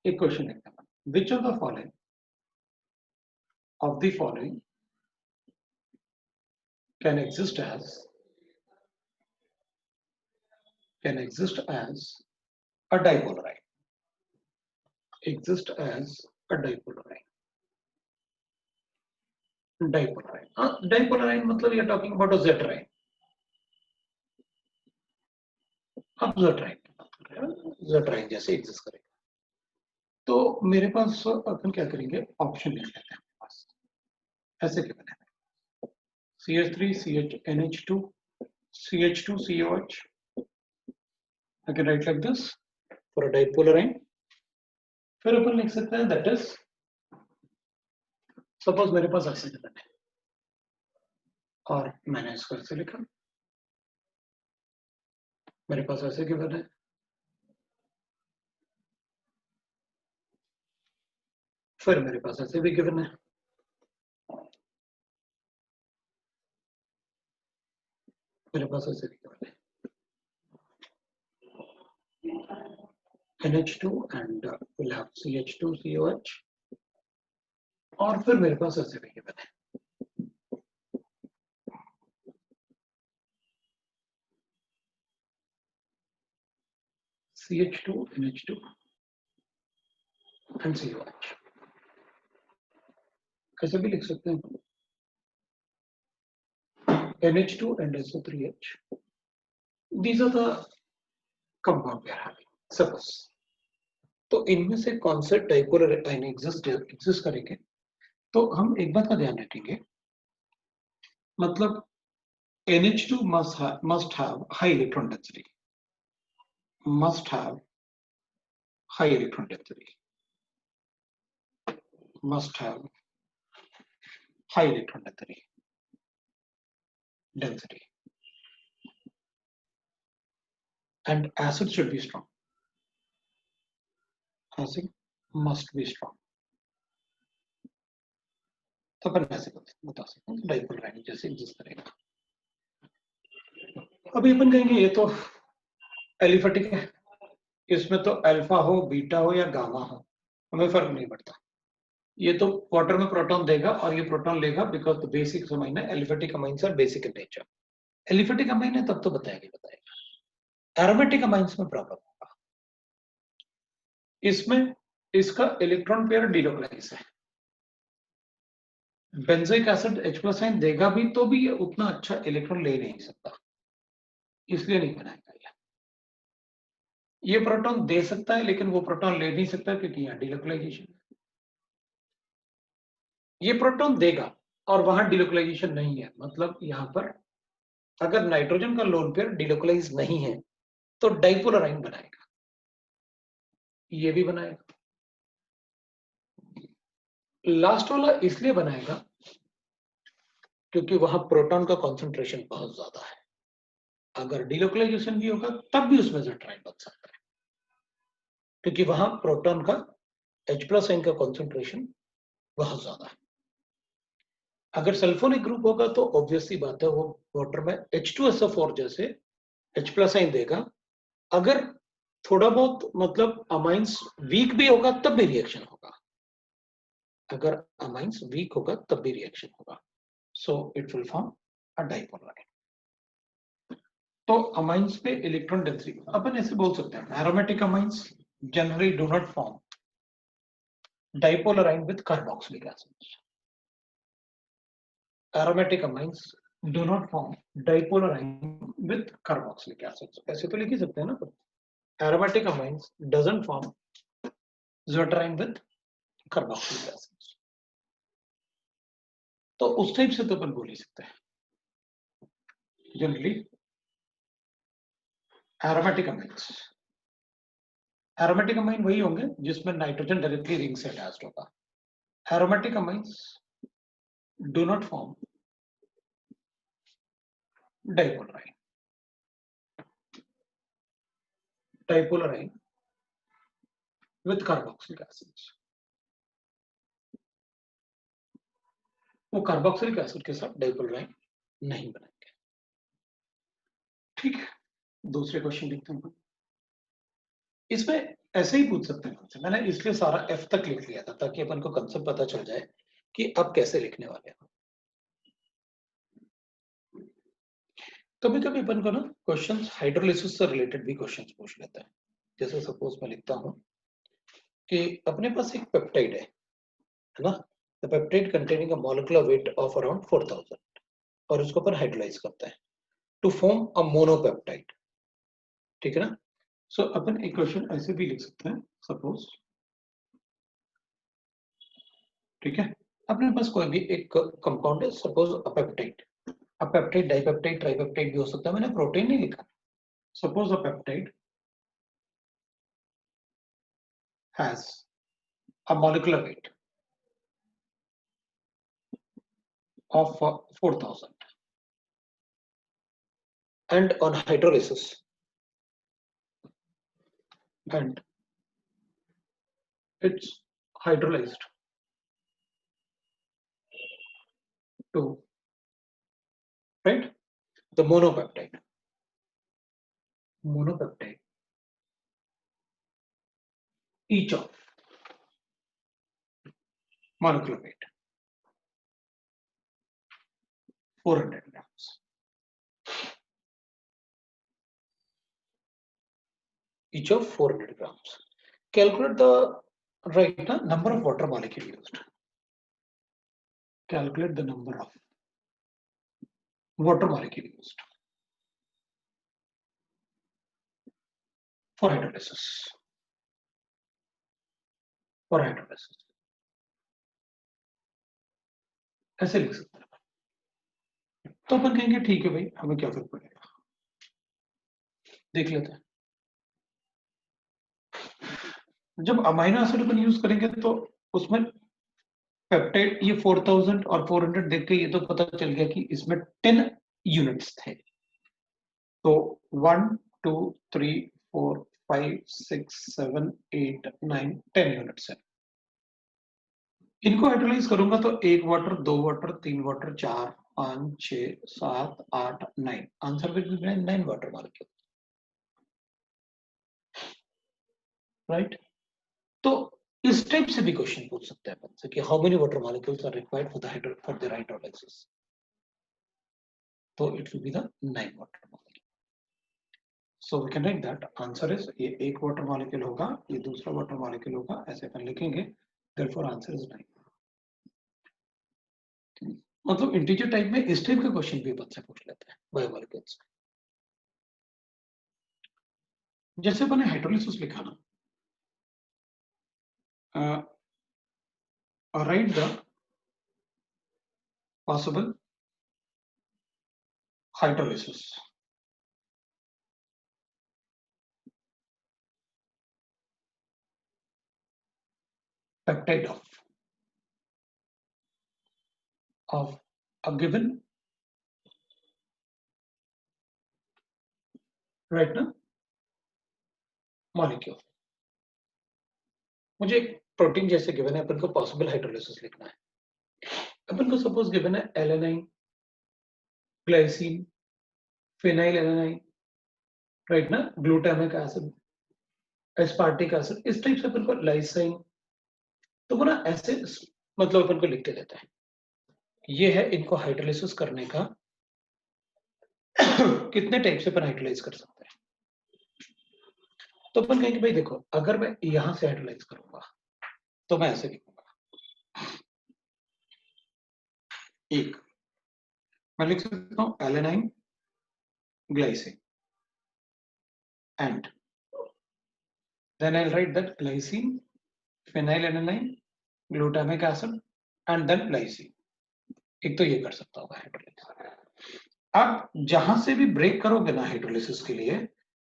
एक क्वेश्चन लिखते हैं, which of the following can exist as a dipolar ion, exist as a dipolar ion. Dipolar ion, dipolar ion मतलब you're talking about a zetron. अब zetron जैसे एग्जिस्ट करेगा, तो मेरे पास अपन क्या करेंगे, ऑप्शन लिख लेते हैं अपने पास, ऐसे क्या बनेगा, CH3 CH NH2 CH2 COH, I can write like this for a dipolar ion. फिर अपन लिख सकते हैं दैट इज, सपोज मेरे पास ऐसे गिवन है और मैंने इसको ऐसे लिखा, मेरे पास ऐसे गिवन है, फिर मेरे पास ऐसे भी गिवन है, मेरे पास ऐसे भी गिवन है, NH2 and we'll have CH2 COH, और फिर मेरे पास ऐसे भी गिवन है, CH2 NH2 and COH, कैसे भी लिख सकते हैं, NH2 and SO3H, these are the compound we are having. Suppose तो इनमें से कौन से डाइपोलर आयन एग्जिस्ट करेंगे, तो हम एक बात का ध्यान रखेंगे, मतलब NH2 must have high electron density, must have high electron density, must have high electron density, and acid should be strong, acid must be strong. तो अपन ऐसे बता सकते हैं डाइपोलर आयन जैसे एग्जिस्ट करेगा। अभी अपन कहेंगे ये तो एलिफेटिक है, इसमें तो अल्फा हो, बीटा हो या गामा हो, हमें फर्क नहीं पड़ता, ये तो वाटर में प्रोटॉन देगा और ये प्रोटॉन लेगा, बिकॉज द बेसिक अमाइन है, aliphatic amines are basic in nature. Aliphatic amine है तब तो बताएगा, एरोमेटिक अमाइंस में प्रॉब्लम होगा, इसमें इसका इलेक्ट्रॉन पेयर डिलोकलाइज है, बेंजोइक एसिड H+ आयन देगा भी तो भी ये उतना अच्छा इलेक्ट्रॉन ले नहीं सकता, इसलिए नहीं बनाएगा ये प्रोटॉन दे सकता है लेकिन वो प्रोटॉन ले नहीं सकता क्योंकि यहाँ डिलोकलाइजेशन, ये प्रोटॉन देगा और वहां डिलोकलाइजेशन नहीं है, मतलब यहाँ पर अगर नाइट्रोजन का लोन पेयर डिलोकलाइज नहीं है तो डाइपोलर आयन बनाएगा, ये भी बनाएगा, लास्ट वाला इसलिए बनाएगा क्योंकि वहां प्रोटॉन का कॉन्सेंट्रेशन बहुत ज्यादा है, अगर डिलोकलाइजेशन भी होगा तब भी उसमें ज़ेट्राइन बन सकता है, क्योंकि वहां प्रोटॉन का H+ आयन का कॉन्सेंट्रेशन बहुत ज्यादा है। अगर सल्फोनिक ग्रुप होगा तो ऑब्वियसली बात है वो वाटर में H2SO4 जैसे H+ आयन देगा। अगर थोड़ा बहुत मतलब अमाइंस वीक भी होगा तब भी रिएक्शन होगा, अगर अमाइंस वीक होगा तब भी रिएक्शन होगा। So it will form a dipole ion. तो अमाइंस पे इलेक्ट्रॉन डेंसिटी अपन ऐसे बोल सकते हैं, aromatic amines generally do not form dipolar ion with carboxylic acid. Aromatic amines do not form dipolar ion with carboxylic acid. ऐसे तो लिख ही सकते हैं ना, aromatic amines doesn't form zwitter ion with carboxylic acid. तो उस टाइप से तो अपन बोल ही सकते हैं generally aromatic amines. Aromatic amine वही होंगे जिसमें नाइट्रोजन डायरेक्टली रिंग से अटैच्ड होगा। Aromatic amines do not form dipolar ion. Dipolar ion with carboxylic acid, वो कार्बोक्सिलिक एसिड के साथ डाइपोलर आयन नहीं बनेंगे। ठीक है, दूसरे क्वेश्चन लिखते हैं। इसमें ऐसे ही पूछ सकते हैं, मैंने इसलिए सारा F तक लिख लिया था ताकि अपन को कंसेप्ट पता चल जाए कि अब कैसे लिखने वाले हैं। कभी कभी अपन को ना क्वेश्चंस हाइड्रोलिसिस से रिलेटेड भी क्वेश्चंस पूछ लेते हैं। जैसे सपोज मैं लिखता हूं कि अपने पास एक पेप्टाइड है ना, the peptide containing a molecular weight of around 4000 और इसको अपन हाइड्रोलाइज करते हैं टू फॉर्म अ मोनोपेप्टाइड। ठीक है ना। सो अपन एक क्वेश्चन ऐसे भी लिख सकते हैं, सपोज, ठीक है, अपने पास कोई भी एक कंपाउंड है, सपोज अ पेप्टाइड। अब पेप्टाइड डाइपेप्टाइड ट्राइपेप्टाइड भी हो सकता है, मैंने प्रोटीन नहीं लिखा। Suppose a peptide has a molecular weight of 4000 and on hydrolysis and it's hydrolyzed to, right, the monopeptide each of molecular weight 400 grams, each of 400 grams. Calculate the right number of water molecule used. Calculate the number of water molecule used for hydrolysis. For hydrolysis ऐसे लिख सकते हैं। तो अपन कहेंगे ठीक है भाई, हमें क्या फर्क पड़ेगा, देख लेते हैं। जब अमाइनो एसिड अपन यूज करेंगे तो उसमें पेप्टाइड ये 4000 और 400 देख के ये तो पता चल गया कि इसमें 10 यूनिट्स थे। तो 1 2 3 4 5 6 7 8 9 10 यूनिट्स है। इनको हाइड्रोलाइज करूंगा तो 1 water 2 water 3 water 4 5 6 7 8 9, answer will be 9 water molecule, right. तो इस टाइप से भी क्वेश्चन पूछ सकते हैं अपन से कि how many water molecules are required for the hydrolysis. तो it will be the 9 water molecule. So we can write that answer is ये एक वाटर मॉलिक्यूल होगा, ये दूसरा वाटर मॉलिक्यूल होगा, ऐसे अपन लिखेंगे। Therefore answer is 9। मतलब इंटीजर टाइप में इस टाइप का क्वेश्चन भी अपन से पूछ लेते हैं बायोमॉलिक्यूल्स। जैसे अपन ने हाइड्रोलिसिस लिखा ना, right the possible hydrolysis peptide of a given, right, na, molecule मुझे एक प्रोटीन जैसे गिवन है, अपन को पॉसिबल हाइड्रोलाइसिस लिखना है। अपन को सपोज गिवन है alanine, glycine, phenyl alanine, right ना, ग्लूटामिक एसिड, एस्पार्टिक एसिड, इस टाइप से अपन को लाइसाइन, तो वो ना ऐसे मतलब अपन को लिख के देता है। ये है इनको हाइड्रोलाइसिस करने का कितने टाइप से अपन हाइड्रोलाइज कर सकते हैं। तो अपन कहेंगे भाई देखो, अगर मैं यहां से हाइड्रोलाइज करूंगा तो मैं ऐसे लिखूंगा, एक मैं लिख सकता हूं alanine, glycine, and then I'll write that glycine, phenylalanine, glutamic acid and then lysine। एक तो ये कर सकता हूँ हाइड्रोलाइसिस। अब जहां से भी ब्रेक करोगे ना हाइड्रोलाइसिस के लिए,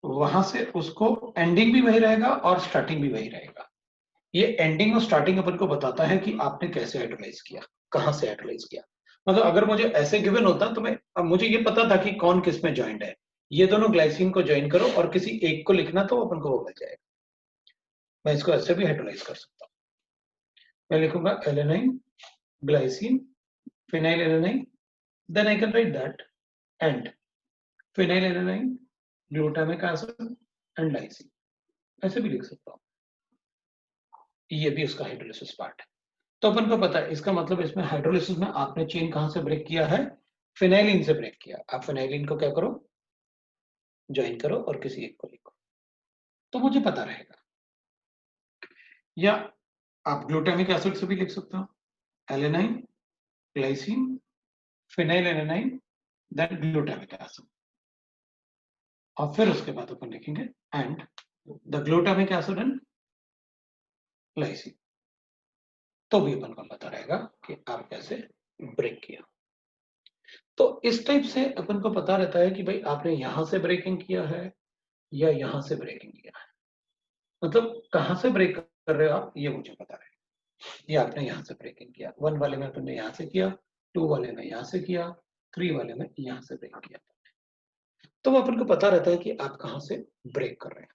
वहां से उसको एंडिंग भी वही रहेगा और स्टार्टिंग भी वही रहेगा। ये एंडिंग और स्टार्टिंग अपन को बताता है कि आपने कैसे हाइड्रोलाइज किया, कहां से हाइड्रोलाइज किया। मतलब अगर मुझे ऐसे गिवन होता तो मैं, अब मुझे ये पता था कि कौन किस में ज्वाइंट है, ये दोनों ग्लाइसिन को ज्वाइन करो और किसी एक को लिखना तो अपन को वो मिल जाएगा। मैं इसको ऐसे भी हाइड्रोलाइज कर सकता हूँ। मैं लिखूंगा alanine, glycine, phenylalanine, then I can write that and phenylalanine, glutamic acid and lysine, ऐसे भी लिख सकता हूँ। ये भी उसका हाइड्रोलाइसिस पार्ट है। तो अपन को पता है, इसका मतलब इसमें हाइड्रोलाइसिस में आपने चेन कहां से ब्रेक किया है, फिनाइलिन से ब्रेक किया। आप फिनाइलिन को क्या करो, ज्वाइन करो और किसी एक को लिखो, तो मुझे पता रहेगा। या आप ग्लूटामिक एसिड से भी लिख सकते हो, alanine, glycine, phenylalanine, then glutamic acid, और फिर उसके बाद अपन लिखेंगे and the glutamic acid and lysine. तो भी अपन को पता रहेगा कि आप कैसे ब्रेक किया। तो इस टाइप से अपन को पता रहता है कि भाई आपने यहां से ब्रेकिंग किया है या यहां से ब्रेकिंग किया है। मतलब कहां से ब्रेक कर रहे हो आप, ये मुझे पता रहेगा। ये आपने यहां से ब्रेकिंग किया, 1 वाले में अपन ने यहां से किया, 2 वाले में यहां से किया, 3 वाले में यहां से ब्रेक किया। तो अपन को पता रहता है कि आप कहां से ब्रेक कर रहे हैं।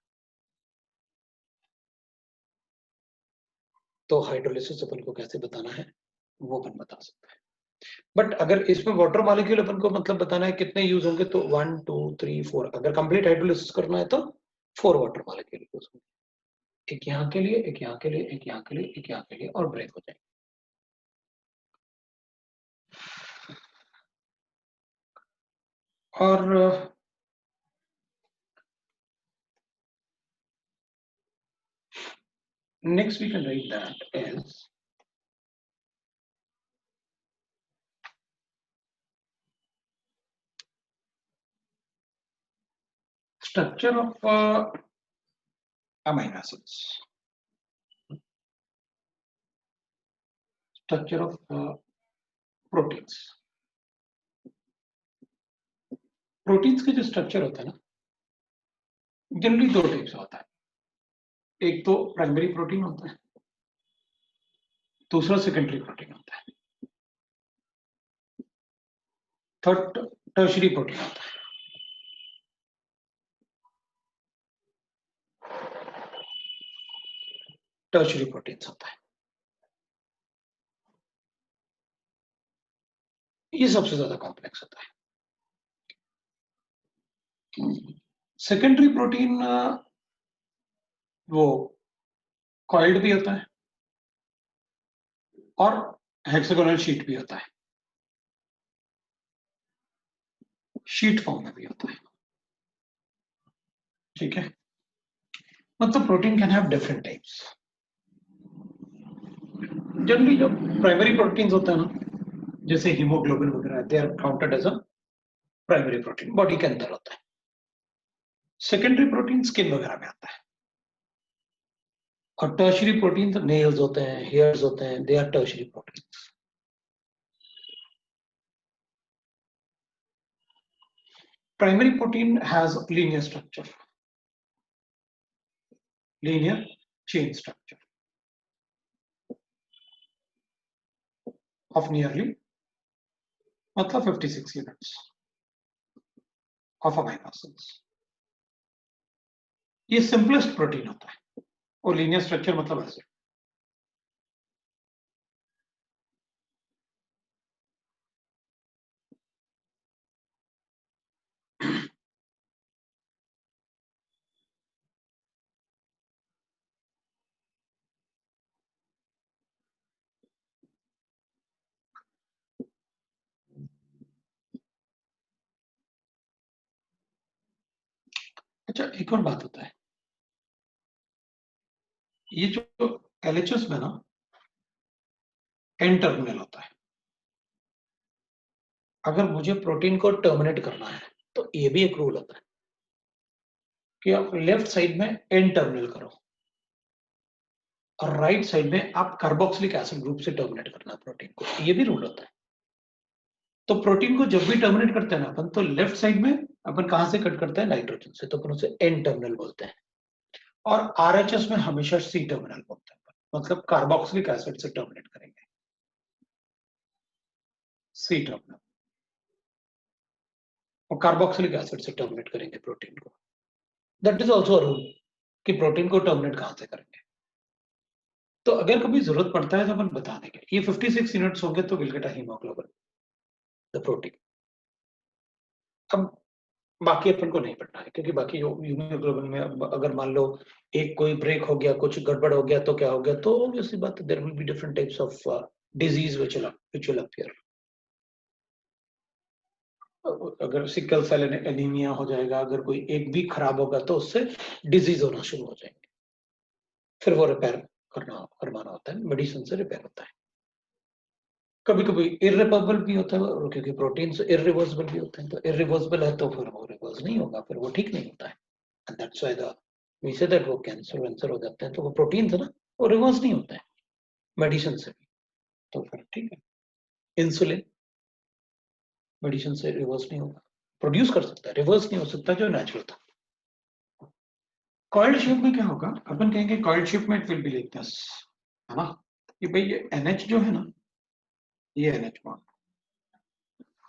तो हाइड्रोलिसिस अपन को कैसे बताना है वो अपन बता सकते हैं। बट अगर इसमें वाटर मॉलिक्यूल अपन को मतलब बताना है कितने यूज होंगे, तो 1 2 3 4, अगर कंप्लीट हाइड्रोलिसिस करना है तो 4 वाटर मॉलिक्यूल यूज होंगे। एक यहाँ के लिए, एक यहाँ के लिए, एक यहाँ के लिए, एक यहाँ के लिए, और ब्रेक हो जाएंगे। और next we can write that as structure of amino acids, structure of proteins। Proteins के जो स्ट्रक्चर होता है ना, जनरली 2 टाइप से होता है। एक तो प्राइमरी प्रोटीन होता है, दूसरा सेकेंडरी प्रोटीन होता है, थर्ड टर्शियरी प्रोटीन होता है। टर्शियरी प्रोटीन्स होता है, ये सबसे ज्यादा कॉम्प्लेक्स होता है। सेकेंडरी प्रोटीन वो कॉइल्ड भी होता है और हेक्सागोनल शीट भी होता है, शीट फॉर्म में भी होता है। ठीक है, मतलब protein can have different types. Generally जो प्राइमरी प्रोटीन्स होते हैं ना, जैसे हीमोग्लोबिन वगैरह, they are counted as a primary protein, body के अंदर होता है। सेकेंडरी प्रोटीन स्किन वगैरह में आता है, और टर्शियरी प्रोटीन तो नेल्स होते हैं, हेयर्स होते हैं, they are tertiary protein. Primary protein has linear structure, linear chain structure of nearly मतलब 56 units of amino acids। ये सिंपलेस्ट प्रोटीन होता है, और लीनियर स्ट्रक्चर मतलब ऐसे अच्छा, एक और बात होता है, ये जो LHS में ना एन टर्मिनल होता है। अगर मुझे प्रोटीन को टर्मिनेट करना है तो ये भी एक रूल होता है कि आप लेफ्ट साइड में एन टर्मिनल करो और राइट साइड में आप कार्बोक्सिलिक एसिड ग्रुप से टर्मिनेट करना प्रोटीन को, ये भी रूल होता है। तो प्रोटीन को जब भी टर्मिनेट करते हैं ना अपन, तो लेफ्ट साइड में अपन कहां से कट करते हैं, नाइट्रोजन से, तो अपन उसे एन टर्मिनल बोलते हैं। और RHS में हमेशा सी टर्मिनल बोलते हैं, मतलब कार्बोक्सिलिक एसिड से टर्मिनेट करेंगे, सी टर्मिनल, और कार्बोक्सिलिक एसिड से टर्मिनेट करेंगे प्रोटीन को। दैट इज ऑल्सो रूल कि प्रोटीन को टर्मिनेट कहां से करेंगे। तो अगर कभी जरूरत पड़ता है तो अपन बता देंगे। ये 56 यूनिट्स होंगे तो will get a haemoglobin, the protein. अब बाकी अपन को नहीं पढ़ना है, क्योंकि बाकी हीमोग्लोबिन में अगर मान लो एक कोई ब्रेक हो गया, कुछ गड़बड़ हो गया, तो क्या हो गया, तो ऑब्वियसली बात, there will be different types of disease which will appear. अगर सिकल सेल एनीमिया हो जाएगा, अगर कोई एक भी खराब होगा तो उससे डिजीज होना शुरू हो जाएंगे, फिर वो रिपेयर करवाना होता है, मेडिसिन से रिपेयर होता है। कभी कभी इरिवर्सिबल भी होता है, क्योंकि प्रोटीन इरिवर्सिबल भी होते हैं, तो इरिवर्सिबल है तो फिर वो रिवर्स नहीं होगा, फिर वो ठीक नहीं होता है। And that's why the we say that वो कैंसर हो जाते हैं, तो वो प्रोटीन है ना, वो रिवर्स नहीं होता है मेडिसिन से भी, तो फिर ठीक है। इंसुलिन मेडिसिन से रिवर्स नहीं होगा, प्रोड्यूस कर सकता है, रिवर्स नहीं हो सकता जो नेचुरल था। कॉइल्ड शेप में क्या होगा, अपन कहेंगे कॉइल्ड शेप में it will be like this, है ना, कि भाई ये NH जो है ना, ये NH बॉन्ड,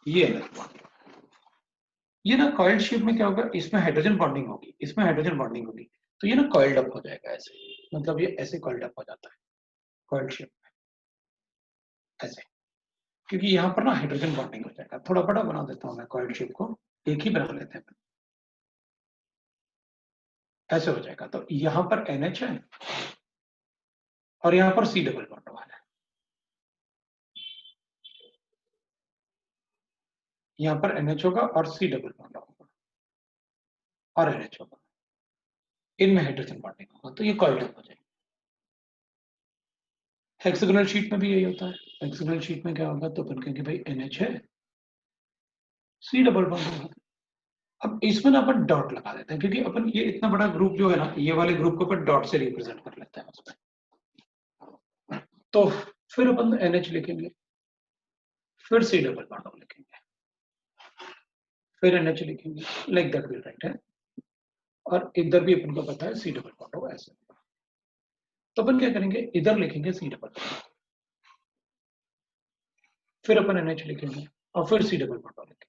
ये NH बॉन्ड, ये ना कॉइल्ड शेप में क्या होगा, इसमें हाइड्रोजन बॉन्डिंग होगी, इसमें हाइड्रोजन बॉन्डिंग होगी, तो ये ना कॉइल्ड अप हो जाएगा ऐसे, मतलब ये ऐसे कॉइल्ड अप हो जाता है कॉइल्ड शेप में, ऐसे, क्योंकि यहाँ पर ना हाइड्रोजन बॉन्डिंग हो जाएगा। थोड़ा बड़ा बना देता हूँ मैं कॉइल्ड शेप को, एक ही बना लेते हैं, ऐसे हो जाएगा। तो यहाँ पर NH है और यहाँ पर C डबल बॉन्ड वाला है, यहाँ पर NH होगा और C डबल बॉन्ड होगा और NH होगा, इनमें हाइड्रोजन बॉन्डिंग होगा, तो ये कॉइल्ड अप हो जाएगा। हेक्सागोनल शीट में भी यही होता है। हेक्सागोनल शीट में क्या होगा, तो अपन कहेंगे भाई NH है, C डबल बॉन्ड होगा। अब इसमें ना अपन डॉट लगा देते हैं, क्योंकि अपन ये इतना बड़ा ग्रुप जो है ना, ये वाले ग्रुप को अपन डॉट से रिप्रेजेंट कर लेते हैं उसमें। तो फिर अपन NH लिखेंगे, फिर C डबल बॉन्ड लिखेंगे, फिर NH लिखेंगे, लाइक दैट विल राइट है। और इधर भी अपन को पता है C डबल बॉन्ड होगा ऐसे, तो अपन क्या करेंगे, इधर लिखेंगे C डबल बॉन्ड, फिर अपन NH लिखेंगे और फिर C डबल बॉन्ड लिखेंगे,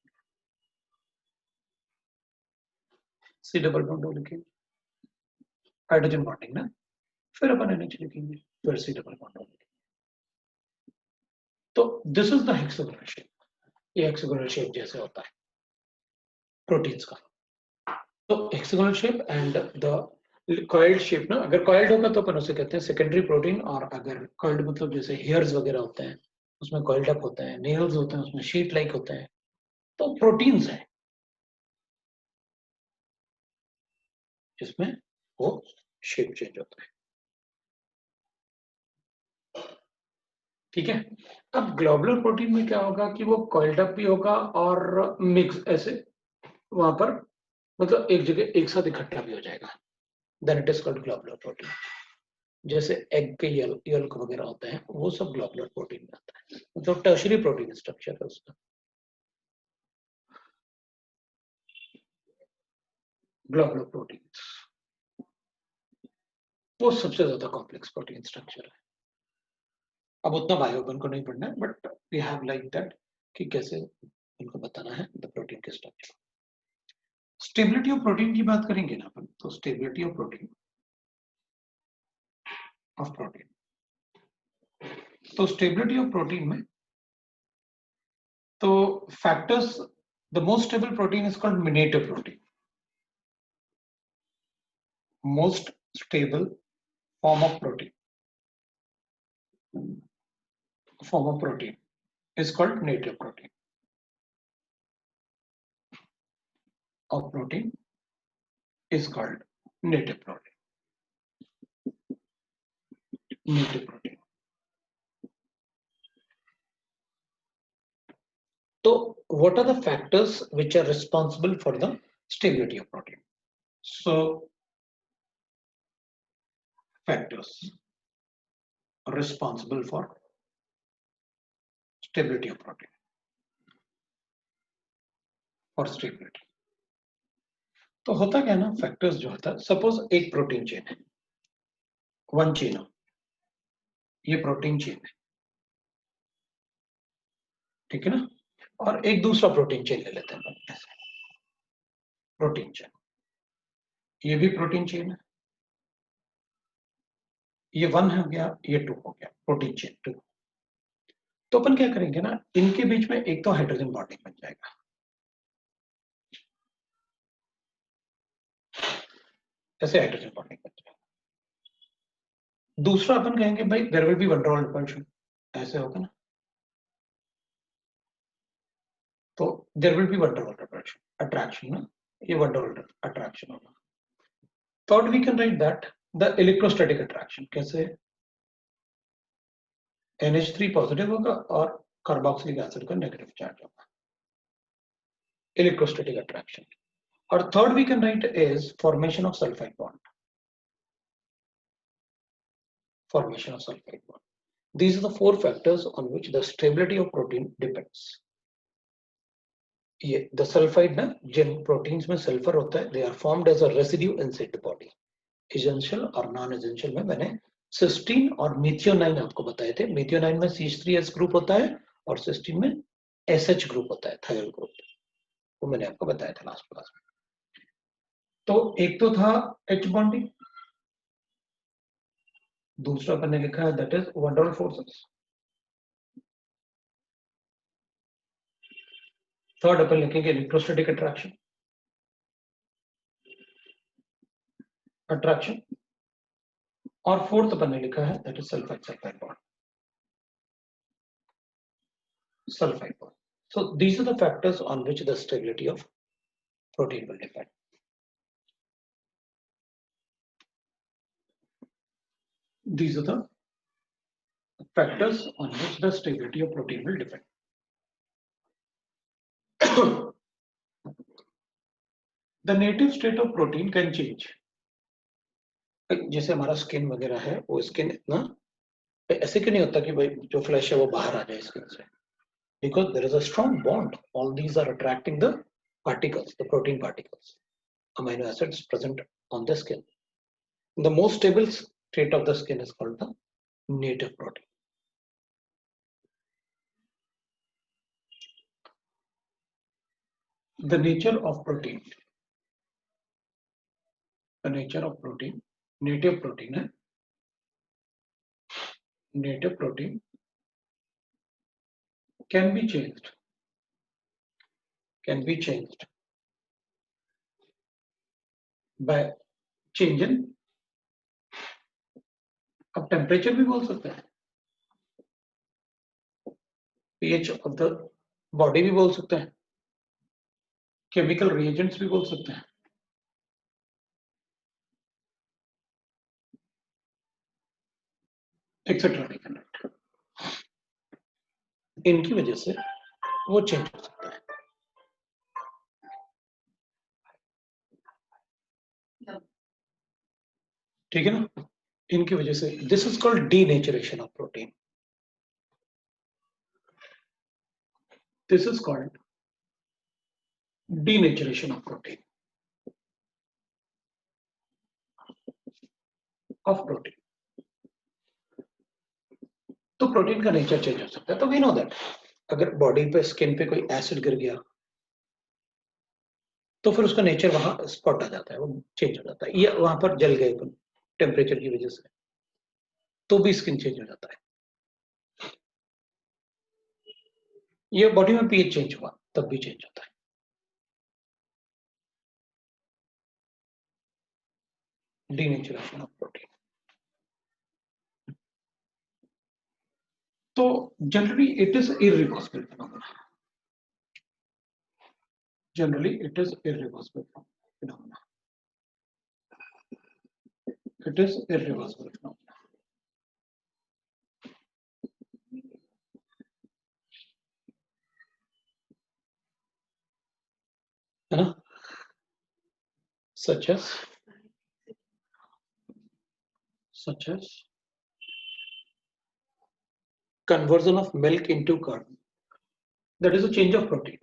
C डबल बॉन्ड लिखेंगे, हाइड्रोजन बॉन्डिंग ना, फिर अपन NH लिखेंगे, फिर C डबल बॉन्ड लिखेंगे। तो this is the hexagonal shape, ये हेक्सागोनल शेप जैसे होता है प्रोटीन्स का। तो hexagonal shape and the coiled shape ना, अगर कॉइल्ड होगा तो अपन उसे कहते हैं सेकेंडरी प्रोटीन, और अगर कॉइल्ड मतलब जैसे हेयर्स वगैरह होते हैं उसमें कॉइल्ड अप होते हैं, नेल्स होते हैं उसमें शीट लाइक होते हैं, तो प्रोटीन्स है जिसमें वो शेप चेंज होता है। ठीक है। अब ग्लोबुलर प्रोटीन में क्या होगा कि वो कॉइल्ड अप भी होगा और मिक्स ऐसे वहां पर, मतलब एक जगह एक साथ इकट्ठा भी हो जाएगा, then it is called globular protein. जैसे एग के यल्क वगैरह होते हैं, वो सब ग्लोबुलर प्रोटीन में आता है, मतलब टर्शरी प्रोटीन स्ट्रक्चर है उसका। ग्लोबुलर प्रोटीन वो सबसे ज्यादा कॉम्प्लेक्स प्रोटीन स्ट्रक्चर है। अब उतना बायोगन को नहीं पढ़ना है, but we have like that कि कैसे उनको बताना है द प्रोटीन के स्ट्रक्चर। स्टेबिलिटी ऑफ प्रोटीन की बात करेंगे ना अपन, तो स्टेबिलिटी ऑफ प्रोटीन, तो स्टेबिलिटी ऑफ प्रोटीन में तो factors, the most stable protein is called native protein. Most stable form of protein, form of protein is called native protein of protein. is called native protein. Native protein. So what are the factors which are responsible for the stability of protein? So factors responsible for stability of protein, for stability. तो होता क्या ना, factors जो होता है, suppose एक protein chain है, one chain, ये प्रोटीन चेन है, ठीक है ना, और एक दूसरा प्रोटीन चेन ले लेते हैं, ऐसे प्रोटीन चेन, ये भी प्रोटीन चेन है, ये वन हो गया, ये टू हो गया, प्रोटीन चेन टू। तो अपन क्या करेंगे ना, इनके बीच में एक तो हाइड्रोजन बॉन्डिंग बन जाएगा, ऐसे हाइड्रोजन बॉन्डिंग बन जाएगा। दूसरा अपन कहेंगे भाई there will be one double repulsion, ऐसे होगा ना, तो there will be one double repulsion, attraction ना, ये वन डबल अट्रैक्शन होगा। Third we can write that the electrostatic attraction, कैसे, NH3 पॉजिटिव होगा और कार्बोक्सिलिक एसिड का नेगेटिव चार्ज होगा, इलेक्ट्रोस्टैटिक अट्रैक्शन। और third we can write is formation of sulphide bond, formation of sulfide bond. These are the four factors on which the stability of protein depends. ये the sulfide ना, जिन proteins में sulfur होता है, they are formed as a residue inside the body. Essential और non-essential में मैंने cysteine और methionine आपको बताए थे। methionine में CH3S ग्रुप होता है और cysteine में SH ग्रुप होता है, thiol ग्रुप, वो मैंने आपको बताया था लास्ट क्लास में। तो एक तो था H बॉन्डिंग, दूसरा मैंने लिखा है that is one double forces, third अपन लिखेंगे इलेक्ट्रोस्टैटिक अट्रैक्शन, और फोर्थ अपन ने लिखा है that is sulphide sulphide bond, sulphide bond. So these are the factors on which the stability of protein will depend. These are the factors on which the stability of protein will depend. The native state of protein can change. जैसे हमारा skin वगैरह है, वो skin इतना ऐसे क्यों नहीं होता कि भाई जो फ्लैश है वो बाहर आ जाए स्किन से, because there is a strong bond. All these are attracting the particles, the protein particles, amino acids present on the skin. The most stable state of the skin is called the native protein. The nature of protein. The nature of protein. Native protein है. Native protein can be changed. Can be changed by change in, अब temperature भी बोल सकते हैं, pH of the body भी बोल सकते हैं, केमिकल रिएजेंट्स भी बोल सकते हैं, एक्सेट्रा। इनकी वजह से वो चेंज हो सकता है, ठीक है ना, इनकी वजह से this is called denaturation of protein, this is called denaturation of protein, तो प्रोटीन का नेचर चेंज हो सकता है। तो वी नो दैट अगर बॉडी पे स्किन पे कोई एसिड गिर गया तो फिर उसका नेचर वहां स्पॉट आ जाता है, वो चेंज हो जाता है, या वहां पर जल गए टेम्परेचर की वजह से तो भी स्किन चेंज हो जाता है, ये बॉडी में पीएच चेंज हुआ तब भी चेंज होता है। डीनेचरेशन ऑफ प्रोटीन, तो generally it is irreversible phenomena, generally it is irreversible phenomena. It is irreversible phenomena. है ना? Such as conversion of milk into curd. That is a change of protein.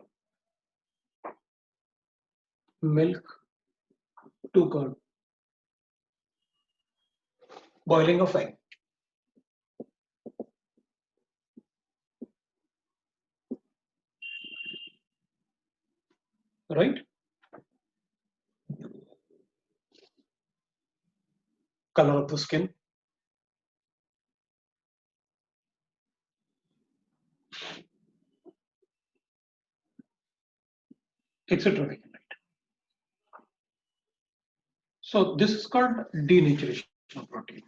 Milk to curd. Boiling of egg. Right? Color of the skin. Etc. Right? So this is called denaturation of protein.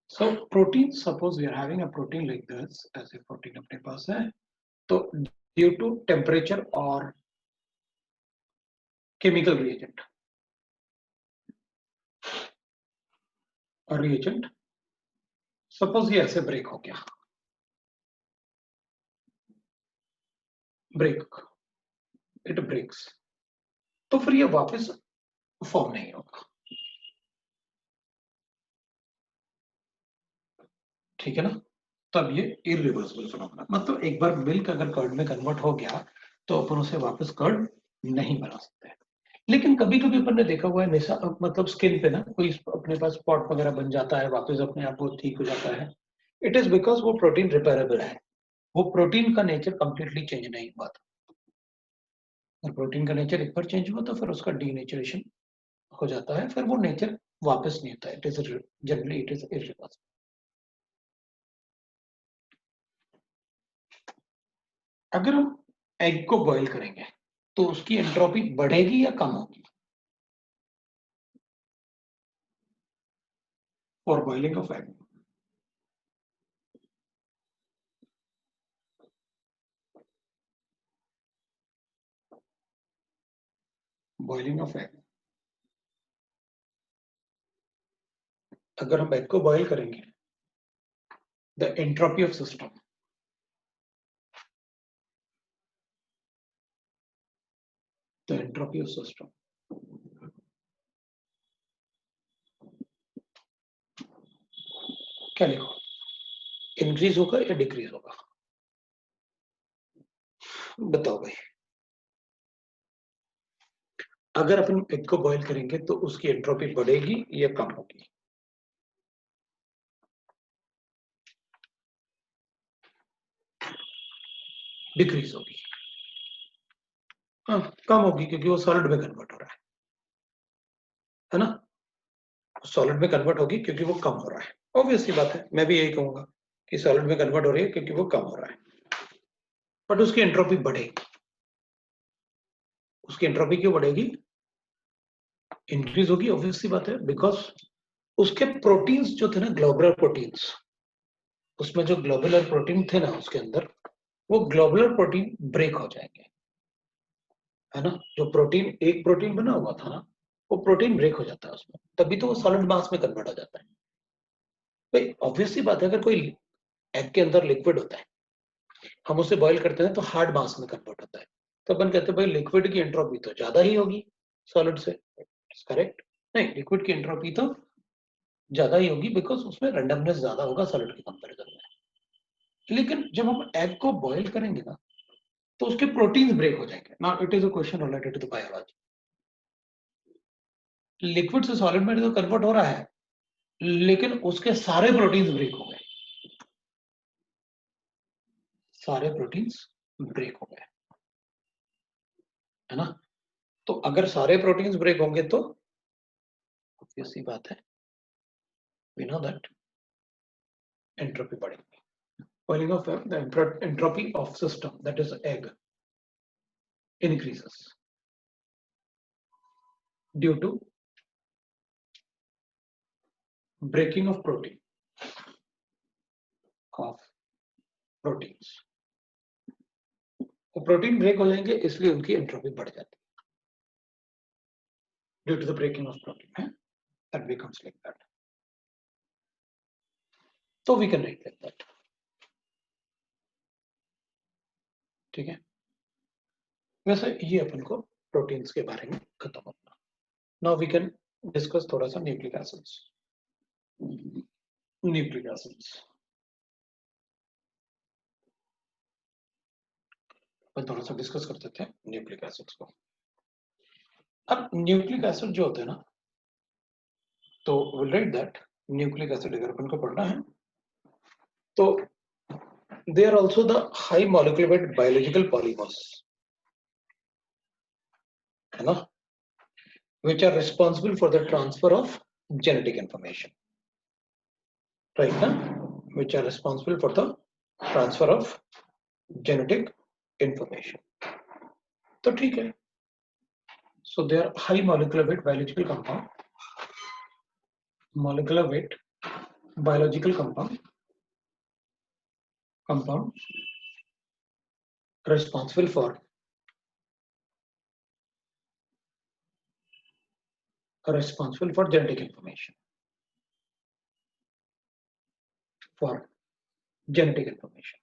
So protein, suppose we are having a protein like this, as a protein अपने पास है, तो due to temperature or chemical reagent, suppose ये ऐसे break हो गया, it breaks, तो फिर ये वापस फॉर्म नहीं होगा, ठीक है ना? तब ये इरिवर्सिबल फिनोमेना, मतलब एक बार मिल्क अगर कर्ड में कन्वर्ट हो गया तो अपन उसे वापस कर्ड नहीं बना सकते। लेकिन कभी कभी अपन ने देखा हुआ है मतलब स्किन पे ना कोई अपने पास स्पॉट वगैरह बन जाता है, वापस अपने आप वो ठीक हो जाता है। इट इज बिकॉज वो प्रोटीन रिपेयरेबल है, वो प्रोटीन का नेचर कंप्लीटली चेंज नहीं हुआ था। अगर प्रोटीन का नेचर एक बार चेंज हुआ तो फिर उसका डीनेचुरेशन हो जाता है, फिर वो नेचर वापस नहीं होता है। It is generally it is irreversible. अगर हम एग को बॉईल करेंगे तो उसकी एंट्रोपी बढ़ेगी या कम होगी? For boiling of egg, boiling of egg, अगर हम एग को बॉईल करेंगे the entropy of system, the entropy of system क्या लिखो, इंक्रीज होगा या डिक्रीज होगा? बताओ भाई। अगर अपन एग को बॉईल करेंगे तो उसकी एंट्रोपी बढ़ेगी या कम होगी? डिक्रीज होगी। हाँ, कम होगी क्योंकि वो सॉलिड में कन्वर्ट हो रहा है ना? सॉलिड में कन्वर्ट होगी क्योंकि वो कम हो रहा है। ऑब्वियस सी बात है, मैं भी यही कहूंगा कि सॉलिड में कन्वर्ट हो रही है क्योंकि वो कम हो रहा है, बट उसकी एंट्रोपी बढ़ेगी। उसकी एंट्रोपी क्यों बढ़ेगी? इंक्रीज होगी, ऑब्वियस सी बात है, बिकॉज उसके प्रोटीन्स जो थे ना, ग्लोबुलर प्रोटीन्स, उसमें जो ग्लोबुलर प्रोटीन थे ना उसके अंदर, वो ग्लोबुलर प्रोटीन ब्रेक हो जाएंगे, है ना? जो प्रोटीन, एक प्रोटीन बना हुआ था ना, वो प्रोटीन ब्रेक हो जाता है उसमें, तभी तो वो सॉलिड मास में कन्वर्ट हो जाता है। भाई ऑब्वियस सी बात है, अगर कोई एग के अंदर लिक्विड होता है, हम उसे बॉईल करते हैं तो हार्ड मास में कन्वर्ट होता है, तो अपन कहते हैं भाई लिक्विड की एंट्रोपी तो ज्यादा ही होगी सॉलिड से। करेक्ट? नहीं, लिक्विड की एंट्रोपी तो ज्यादा ही होगी बिकॉज उसमें रैंडमनेस ज्यादा होगा सॉलिड के कंपैरिजन में। लेकिन जब हम एग को बॉईल करेंगे ना तो उसके प्रोटीन्स ब्रेक हो जाएंगे। Now it is a question related to the biology. Liquid से सॉलिड में तो कन्वर्ट हो रहा है, लेकिन उसके सारे प्रोटीन्स ब्रेक हो गए, सारे प्रोटीन्स ब्रेक हो गए, है ना? तो अगर सारे प्रोटीन्स ब्रेक होंगे तो ऑब्वियस सी बात है, वी नो दैट एंट्रोपी बढ़ेगी। Boiling of egg, the entropy of system, that is egg, increases due to breaking of proteins. वो प्रोटीन ब्रेक हो जाएंगे इसलिए उनकी एंट्रोपी बढ़ जाती है, due to the breaking of protein, है? That becomes like that. तो we can write like that. ठीक है, वैसे ये अपन को प्रोटीन्स के बारे में खत्म होना। नाउ वी कैन डिस्कस थोड़ा सा न्यूक्लिक एसिड्स। न्यूक्लिक एसिड्स अपन थोड़ा सा डिस्कस कर देते हैं न्यूक्लिक एसिड्स को। अब न्यूक्लिक एसिड जो होते हैं ना, तो will right that nucleic acid अगर अपन को पढ़ना है तो they are also the high molecular weight biological polymers, है ना, which are responsible for the transfer of genetic information, right ना, which are responsible for the transfer of genetic information. तो ठीक है, so they are high molecular weight biological compound, molecular weight biological compound responsible for genetic information, for genetic information,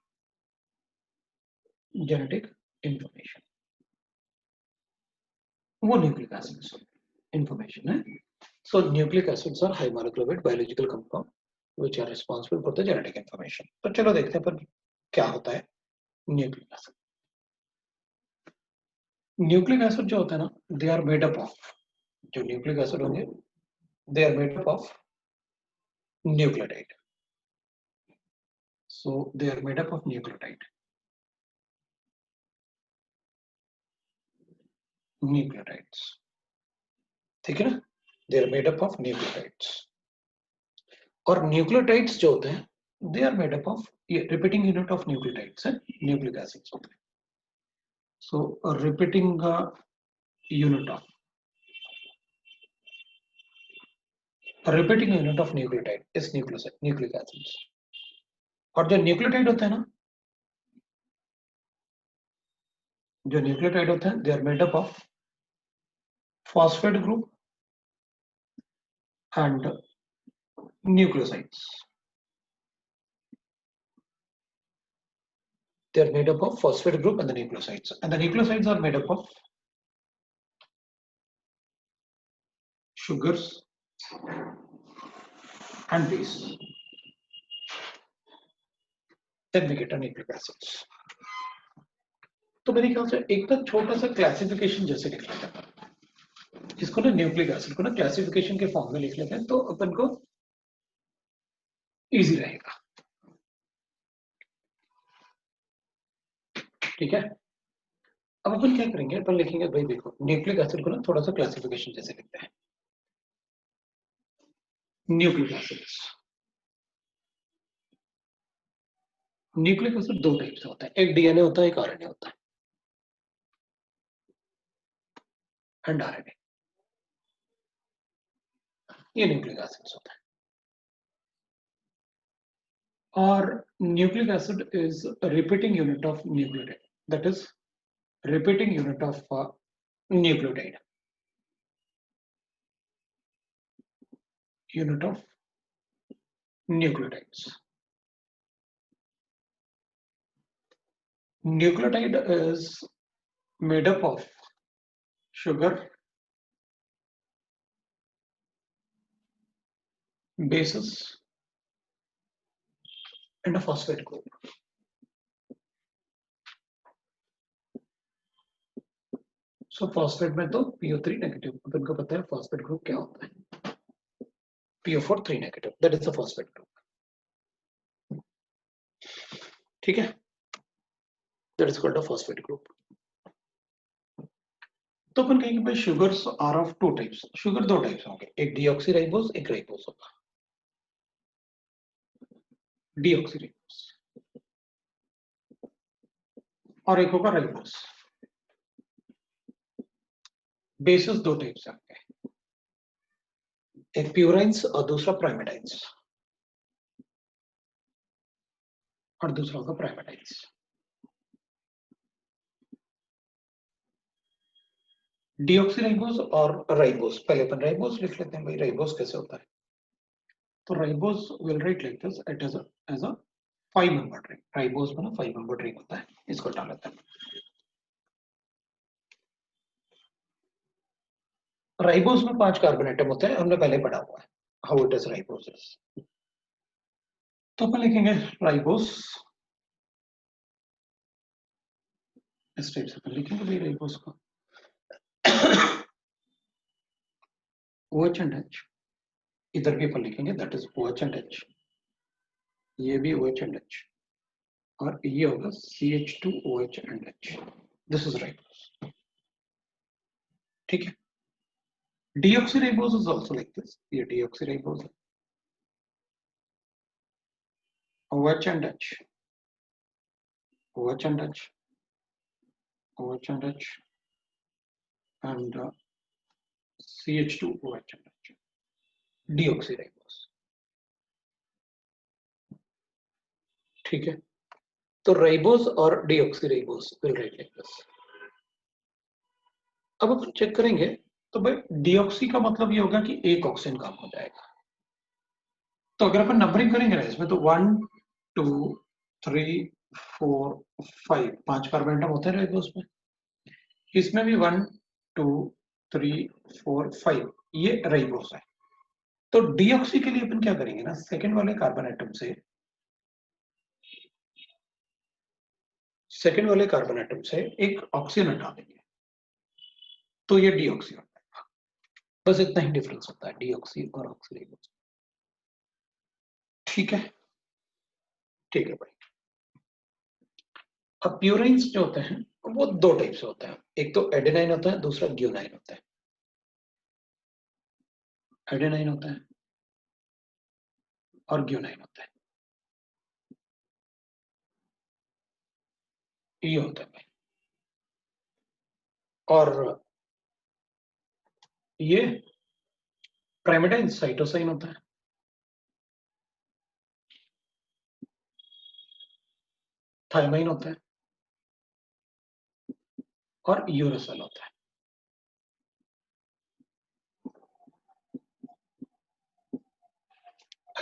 वो nucleic acids information है। So nucleic acids are high molecular weight biological compound which are responsible for the genetic information. तो चलो देखते हैं पर क्या होता है न्यूक्लिक एसिड। न्यूक्लिक एसिड जो होता है ना, they are made up of, जो न्यूक्लिक एसिड होंगे they are made up of nucleotide. So they are made up of nucleotide, nucleotides, ठीक है ना, they are made up of nucleotides. और न्यूक्लियोटाइड्स जो होते हैं they are made up of, ये रिपीटिंग यूनिट ऑफ न्यूक्लियोटाइड्स है, न्यूक्लिक एसिड्स होते हैं। So repeating unit of nucleotide is nucleic acids। और जो न्यूक्लियोटाइड होते हैं ना, जो न्यूक्लियोटाइड होते हैं they are made up of phosphate group and nucleosides। They are made up of phosphate group and the nucleosides, and the nucleosides are made up of sugars and base। Then we get a nucleic acids। तो मेरे ख्याल से एक तो छोटा सा classification जैसे लिख लेते हैं, इसको ना न्यूक्लिक एसिड को ना क्लासिफिकेशन के फॉर्म में लिख लेते हैं तो अपन को इजी रहेगा। ठीक है, अब अपन क्या करेंगे, अपन लिखेंगे भाई देखो न्यूक्लिक एसिड को ना थोड़ा सा क्लासिफिकेशन जैसे लिखते हैं। न्यूक्लिक एसिड्स, न्यूक्लिक एसिड दो टाइप से होता है, एक डीएनए होता है, एक आरएनए होता है, एंड आरएनए, ये न्यूक्लिक एसिड्स होता है। और nucleic acid is repeating unit of nucleotide, that is repeating unit of nucleotide, unit of nucleotides। Nucleotide is made up of sugar, bases and a phosphate group। So phosphate में तो PO3 negative, अपन को पता है phosphate group क्या होता है, PO4 3 negative, that is the phosphate group। ठीक है, that is called a phosphate group। तो अपन कहेंगे भाई sugars are of two types, sugar दो टाइप्स होंगे, एक डीऑक्सीराइबोस एक राइबोस होगा। डीऑक्सीराइबोस और एक होगा राइबोस। बेसिस दो टाइप से होंगे, एक प्यूराइंस और दूसरा प्राइमेटाइंस, और दूसरा होगा प्राइमेटाइंस। डीऑक्सीराइबोस और राइबोस, पहले अपन राइबोस लिख लेते हैं भाई, राइबोस कैसे होता है। तो ribose will write like this, it is as a 5 membered ring. Ribose में ना 5 मेंबर्ड रिंग होता है, इसको डाल लेते हैं। राइबोस में 5 कार्बन एटम होते हैं, हमने पहले पढ़ा हुआ है हाउ इट इज राइबोसिस। तो अपन लिखेंगे राइबोस, इस टाइप से अपन लिखेंगे भाई राइबोस को OH एंड H, इधर भी अपन लिखेंगे that is OH and H, ये भी OH एंड H, और ये होगा CH2OH and H। This is ribose, ठीक है। Deoxyribose is also like this, ये deoxyribose है, OH and H, OH and H, OH and H, and CH2OH and H, deoxyribose, ठीक है। तो राइबोस और deoxyribose will write like this। अब अपन check करेंगे, तो भाई डिऑक्सी का मतलब ये होगा कि एक ऑक्सीजन काम हो जाएगा। तो अगर अपन नंबरिंग करेंगे ना इसमें, तो 1 2 3 4 5, 5 कार्बन एटम होते हैं राइबोस में, इसमें भी 1 2 3 4 5, ये राइबोस है। तो डीऑक्सी के लिए अपन क्या करेंगे ना, सेकंड वाले कार्बन एटम से, सेकंड वाले कार्बन एटम से एक ऑक्सीजन हटा देंगे, तो ये डीऑक्सी होता है। बस इतना ही डिफरेंस होता है डीऑक्सी और ऑक्सीराइबोस, ठीक है। ठीक है भाई। अब प्यूराइंस जो होते हैं वो दो टाइप से होते हैं, एक तो एडेनाइन होता है, दूसरा ग्यूनाइन होता है। एडेनाइन होता है और ग्यूनाइन होता है, ये होता है भाई। और ये प्राइमेडाइन साइटोसाइन होता है, थायमाइन होता है, और यूरेसिल होता है।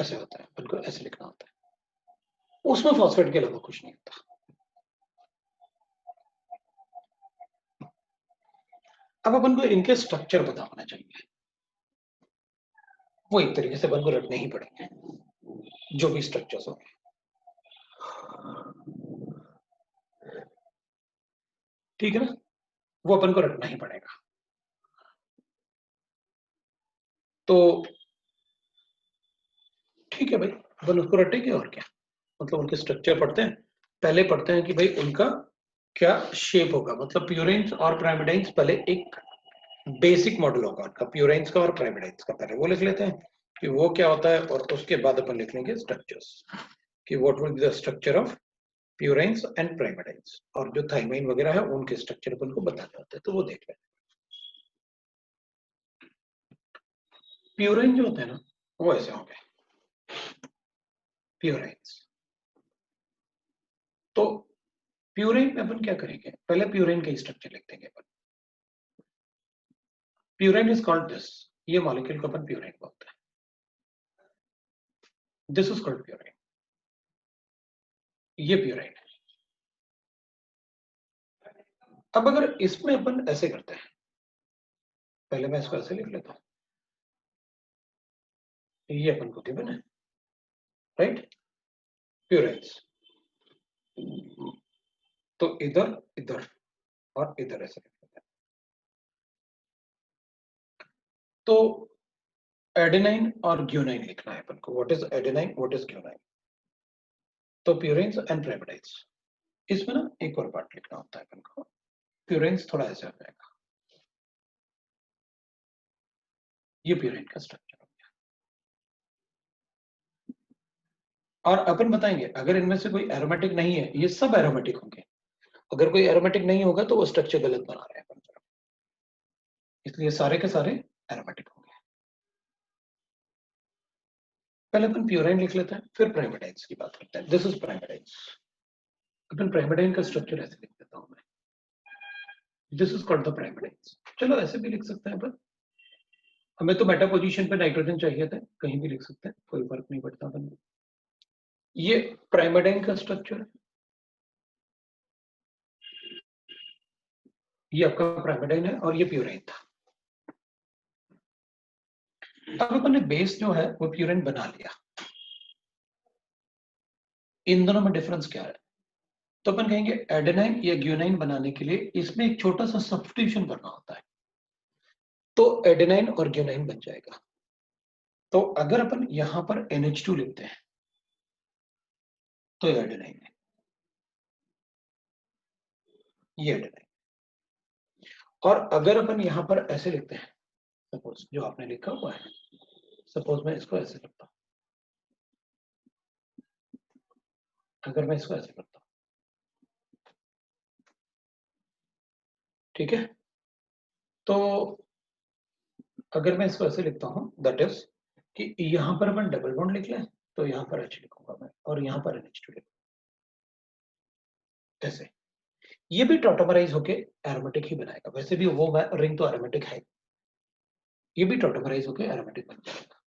ऐसे होता है, बिल्कुल ऐसे लिखना होता है, उसमें फॉस्फेट के अलावा कुछ नहीं होता। अब अपन को इनके स्ट्रक्चर पता होना चाहिए, वो एक तरीके से अपन को रटने ही पड़ेंगे, जो भी स्ट्रक्चर्स होंगे। ठीक है ना, वो अपन को रटना ही पड़ेगा। तो ठीक है भाई, अपन उसको रटेंगे और क्या, मतलब उनके स्ट्रक्चर पढ़ते हैं। पहले पढ़ते हैं कि भाई उनका क्या शेप होगा, मतलब प्यूरेन्स और प्राइमेडाइन्स पहले एक बेसिक मॉडल होगा उनका, प्यूरेन्स का और प्राइमेडाइन्स का, पहले वो लिख लेते हैं कि वो क्या होता है, और उसके बाद अपन लिख लेंगे स्ट्रक्चर्स कि what will be the structure of purines and pyrimidines, और जो थाइमाइन वगैरह है उनके स्ट्रक्चर अपन को बताने होते हैं, तो वो देख लें। प्यूरेन जो होते हैं ना, वो ऐसे होंगे प्यूरेन्स। तो प्यूरेन में अपन क्या करेंगे, पहले प्यूरेन का स्ट्रक्चर लिख देंगे अपन। प्यूरेन इज कॉल्ड दिस, ये मॉलिक्यूल को अपन प्यूरेन बोलते हैं, दिस इज कॉल्ड प्यूरेन, ये प्यूरेन है। अब अगर इसमें अपन ऐसे करते हैं, पहले मैं इसको ऐसे लिख लेता हूं, ये अपन को गिवन है राइट, प्यूरेन्स। तो इधर इधर और इधर ऐसे लिख लेते हैं। तो एडेनाइन और ग्यूनाइन लिखना है अपन को, what is adenine, what is guanine. तो प्यूरेन्स एंड प्राइमेडाइन्स, इसमें ना एक और पार्ट लिखना होता है अपन को, प्यूरेन्स थोड़ा ऐसे हो जाएगा, ये प्यूरेन का स्ट्रक्चर हो गया। और अपन बताएंगे अगर इनमें से कोई एरोमेटिक नहीं है, ये सब एरोमेटिक होंगे, अगर कोई एरोमेटिक नहीं होगा तो वो स्ट्रक्चर गलत बना रहे हैं अपन, इसलिए सारे के सारे एरोमेटिक होंगे। पहले अपन प्यूराइन लिख लेते हैं, फिर प्राइमेडाइन्स की बात करते हैं। दिस इज प्राइमेडाइन्स, अपन प्राइमेडाइन का स्ट्रक्चर ऐसे लिख देता हूं मैं, दिस इज कॉल्ड द प्राइमेडाइन्स। चलो ऐसे भी लिख सकते हैं अपन, हमें तो मेटा पोजीशन पे नाइट्रोजन चाहिए था, कहीं भी लिख सकते हैं, कोई फर्क नहीं पड़ता अपन को। ये प्राइमरीडाइन का स्ट्रक्चर है, ये आपका प्राइमरीडाइन है और ये प्यूराइन था। अब अपन ने बेस जो है वो प्यूराइन बना लिया। इन दोनों में डिफरेंस क्या है? तो अपन कहेंगे एडेनाइन या ग्यूनाइन बनाने के लिए इसमें एक छोटा सा सब्स्टिट्यूशन करना होता है, तो एडेनाइन और ग्यूनाइन बन जाएगा। तो अगर अपन यहां पर NH2 लिखते हैं तो ये एडेनाइन है, ये एडेनाइन। और अगर अपन यहां पर ऐसे लिखते हैं, सपोज जो आपने लिखा हुआ है, सपोज मैं इसको ऐसे लिखता हूं, अगर मैं इसको ऐसे करता हूं, ठीक है, तो अगर मैं इसको ऐसे लिखता हूं, दैट इज कि यहां पर अपन डबल बॉन्ड लिख लें, तो यहां पर H लिखूंगा मैं और यहां पर NH2 लिखूंगा, ऐसे। ये भी टॉटोमराइज होके एरोमेटिक ही बनाएगा, वैसे भी वो रिंग तो एरोमेटिक है, ये भी टॉटोमराइज होके एरोमेटिक बन जाएगा।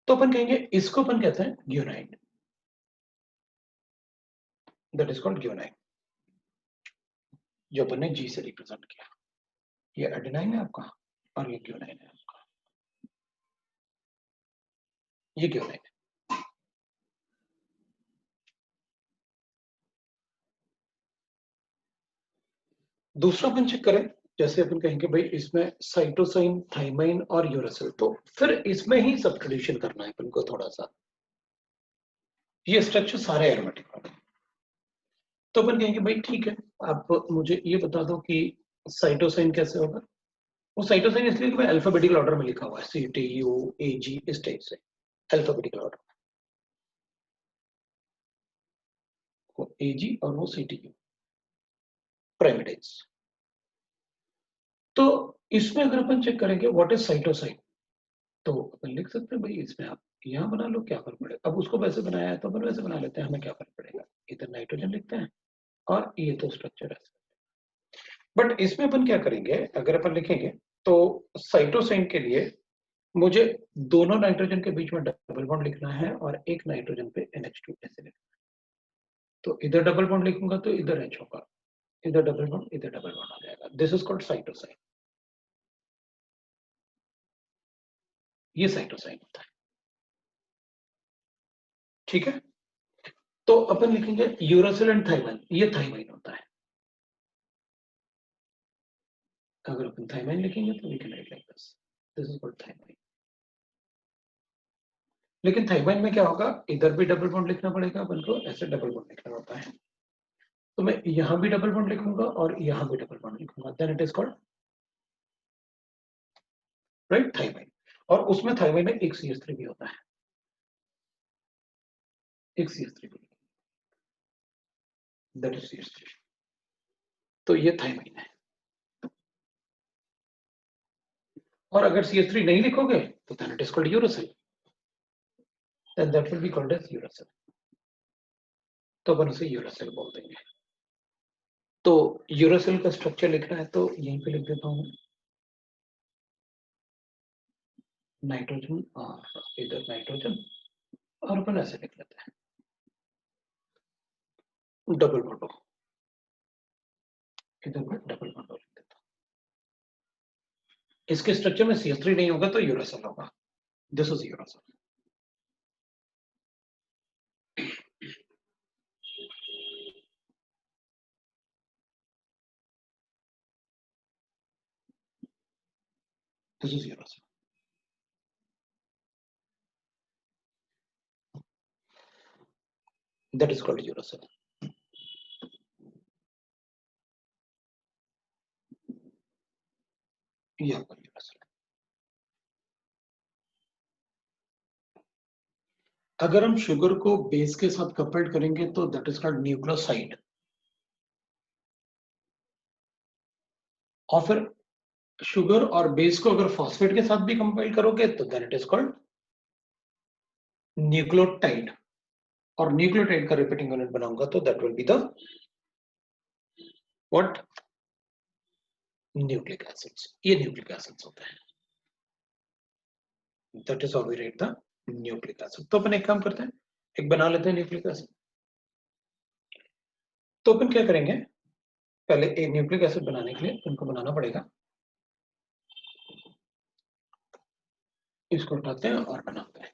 तो अपन कहेंगे इसको अपन कहते हैं guanine, that is called guanine, जो अपन ने G से रिप्रेजेंट किया। ये एडेनाइन है आपका और ये ग्यूनाइन है आपका, ये ग्यूनाइन है। दूसरा अपन चेक करें, जैसे अपन कहेंगे भाई इसमें साइटोसाइन, थाइमाइन और यूरासिल, तो फिर इसमें ही सब्स्टिट्यूशन करना है अपन को थोड़ा सा। ये स्ट्रक्चर सारे एरोमेटिक होंगे, तो अपन कहेंगे भाई ठीक है, आप मुझे ये बता दो कि साइटोसाइन कैसे होगा। वो साइटोसाइन इसलिए कि भाई अल्फाबेटिकल ऑर्डर में लिखा हुआ है, CTU AG इस टाइप से अल्फाबेटिकल ऑर्डर, वो AG और वो CTU प्राइमेटाइज। तो इसमें अगर अपन चेक करेंगे व्हाट इज साइटोसाइन, तो अपन लिख सकते हैं भाई इसमें आप यहाँ बना लो, क्या फर्क पड़ेगा। अब उसको वैसे बनाया है तो अपन वैसे बना लेते हैं, हमें क्या फर्क पड़ेगा, इधर नाइट्रोजन लिखते हैं और ये तो स्ट्रक्चर है। बट इसमें अपन क्या करेंगे, अगर अपन लिखेंगे तो साइटोसाइन के लिए मुझे दोनों नाइट्रोजन के बीच में डबल बॉन्ड लिखना है और एक नाइट्रोजन पे NH2 ऐसे लिखना है। तो इधर डबल बॉन्ड लिखूंगा तो इधर H होगा, इधर डबल बॉन्ड, इधर डबल बॉन्ड आ जाएगा। दिस इज कॉल्ड साइटोसाइन, ये साइटोसाइन होता है, ठीक है। तो अपन लिखेंगे यूरासिल एंड थाइमाइन, ये थाइमाइन होता है। अगर अपन थाइमाइन लिखेंगे तो we can write like this, this is called thymine. लेकिन थाइमाइन में क्या होगा, इधर भी डबल बॉन्ड लिखना पड़ेगा अपन को, ऐसे डबल बॉन्ड लिखना होता है। तो मैं यहां भी डबल बॉन्ड लिखूंगा और यहां भी डबल बॉन्ड लिखूंगा, then it is called right thymine. और उसमें थाइमाइन में एक CH3 भी होता है, एक CH3 भी, दैट इज CH3। तो ये थाइमाइन है। और अगर CH3 नहीं लिखोगे तो then it is called uracil, then that will be called as uracil, तो अपन उसे यूरासिल बोल देंगे। तो यूरासिल का स्ट्रक्चर लिखना है तो यहीं पे लिख देता हूं, नाइट्रोजन और इधर नाइट्रोजन, और अपन ऐसे लिख लेते हैं डबल बॉन्ड, इधर मैं डबल बॉन्ड लिख देता हूं। इसके स्ट्रक्चर में CH3 नहीं होगा तो यूरासिल होगा, this is uracil. This is uracil. That is called uracil. ये आपका यूरासिल। अगर हम शुगर को बेस के साथ कपल्ड करेंगे तो दैट इज कॉल्ड न्यूक्लियोसाइड, और फिर शुगर और बेस को अगर फॉस्फेट के साथ भी कंपाइल करोगे तो then it is called nucleotide, और न्यूक्लियोटाइड का रिपीटिंग यूनिट बनाऊंगा तो that will be the what, nucleic acids. ये न्यूक्लिक एसिड्स होते हैं। That is how we write the nucleic acid. तो अपन एक काम करते हैं, एक बना लेते हैं न्यूक्लिक एसिड। तो अपन क्या करेंगे, पहले एक न्यूक्लिक एसिड बनाने के लिए उनको बनाना पड़ेगा, इसको उठाते हैं और बनाते हैं।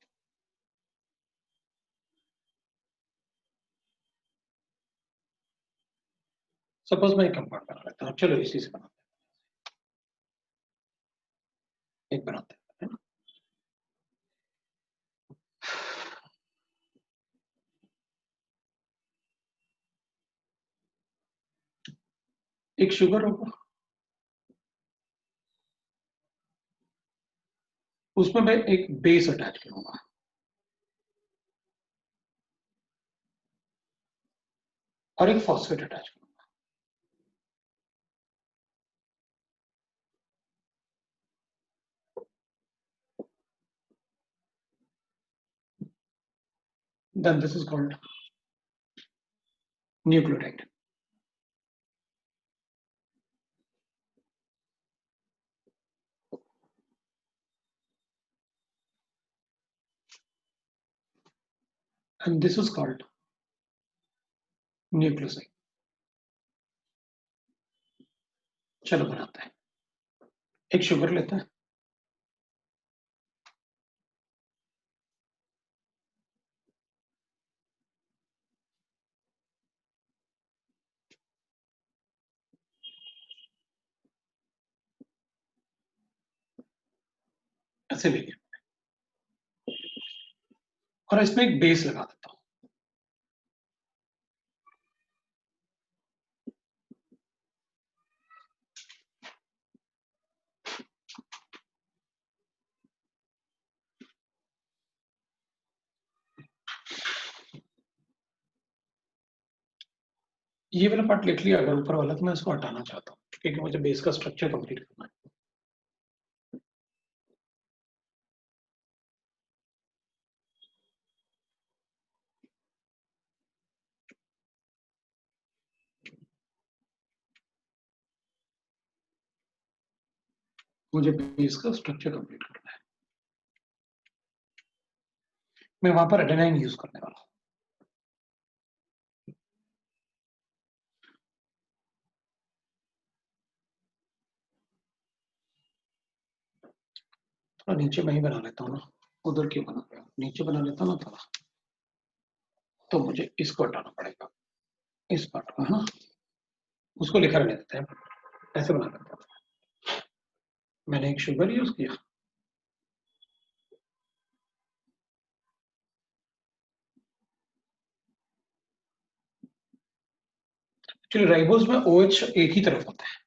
सपोज मैं एक कंपाउंड बना लेता हूँ, चलो इसी से बनाते हैं, एक बनाते हैं, है ना। एक शुगर होगा, उसमें मैं एक बेस अटैच करूंगा, और एक फॉस्फेट अटैच करूंगा। Then this is called nucleotide. And this is called nucleoside. चलो बनाते हैं, एक शुगर लेते हैं, ऐसे ले लिया, और इसमें एक बेस लगा देता हूं। ये वाला पार्ट लिख लिया, अगर ऊपर वाला तो मैं इसको हटाना चाहता हूँ, क्योंकि मुझे बेस का स्ट्रक्चर कंप्लीट करना है। मुझे बेस का स्ट्रक्चर कंप्लीट करना है, मैं वहां पर एडेनाइन यूज करने वाला हूं। थोड़ा नीचे मैं ही बना लेता हूँ ना, उधर क्यों बना रहा हूँ, नीचे बना लेता हूँ ना थोड़ा, तो मुझे इसको हटाना पड़ेगा, इस पार्ट को, है ना। उसको लिखा रहने देते हैं, ऐसे बना लेते हैं। मैंने एक शुगर यूज किया, एक्चुअली राइबोज में OH एक ही तरफ होता है,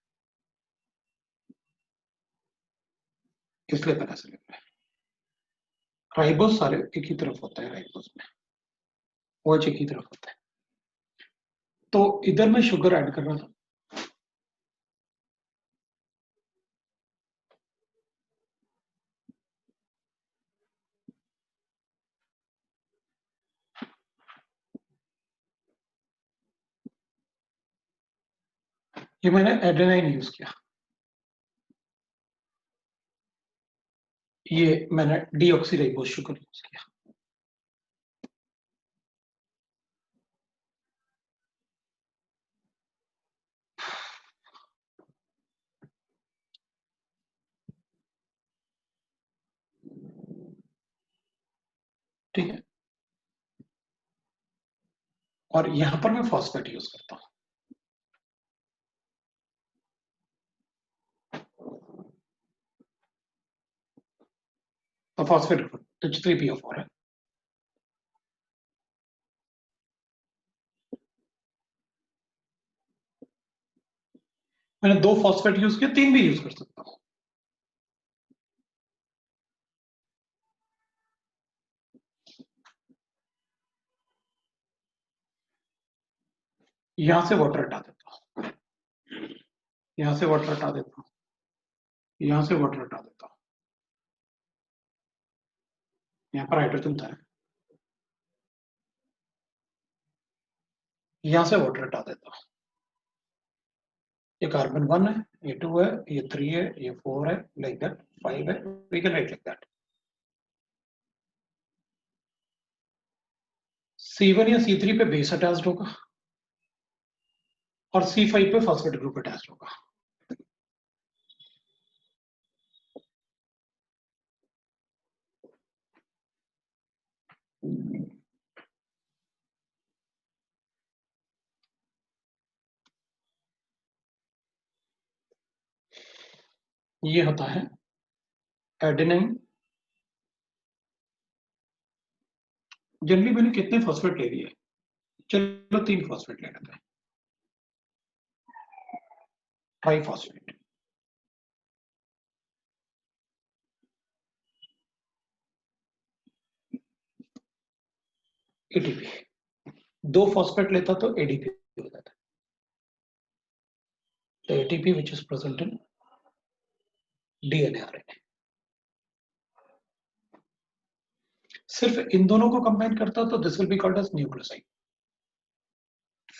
इसलिए मैंने ऐसे लिखा है। राइबोज सारे एक ही तरफ होता है, राइबोज में OH एक ही तरफ होता है। तो इधर मैं शुगर ऐड कर रहा था, ये मैंने एडेनाइन यूज किया, ये मैंने डीऑक्सीराइबोज शुगर यूज किया। ठीक है, और यहां पर मैं फॉस्फेट यूज करता हूं। तो फॉस्फेट H3PO4 है, मैंने 2 फॉस्फेट यूज किया, 3 भी यूज कर सकता हूं। यहां से वाटर हटा देता हूं, यहां से वाटर हटा देता हूं, यहां से वाटर हटा देता हूं, यहां पर हाइड्रोजन था, यहां से वाटर हटा देता हूं। ये कार्बन 1 है, ये 2 है, ये 3 है, ये 4 है, लाइक दैट 5 है, we can write like that. C1 या C3 पे बेस अटैच्ड होगा और C5 पे फॉस्फेट ग्रुप अटैच्ड होगा। ये होता है एडेनाइन। जनरली मैंने कितने फॉस्फेट ले लिए, चलो 3 फॉस्फेट ले लेते हैं, ट्राइफॉस्फेट। एटीपी, 2 फॉस्फेट लेता तो एडीपी हो जाता। तो ATP which is present in DNA RNA. सिर्फ इन दोनों को कंबाइन करता तो this will be called as nucleoside.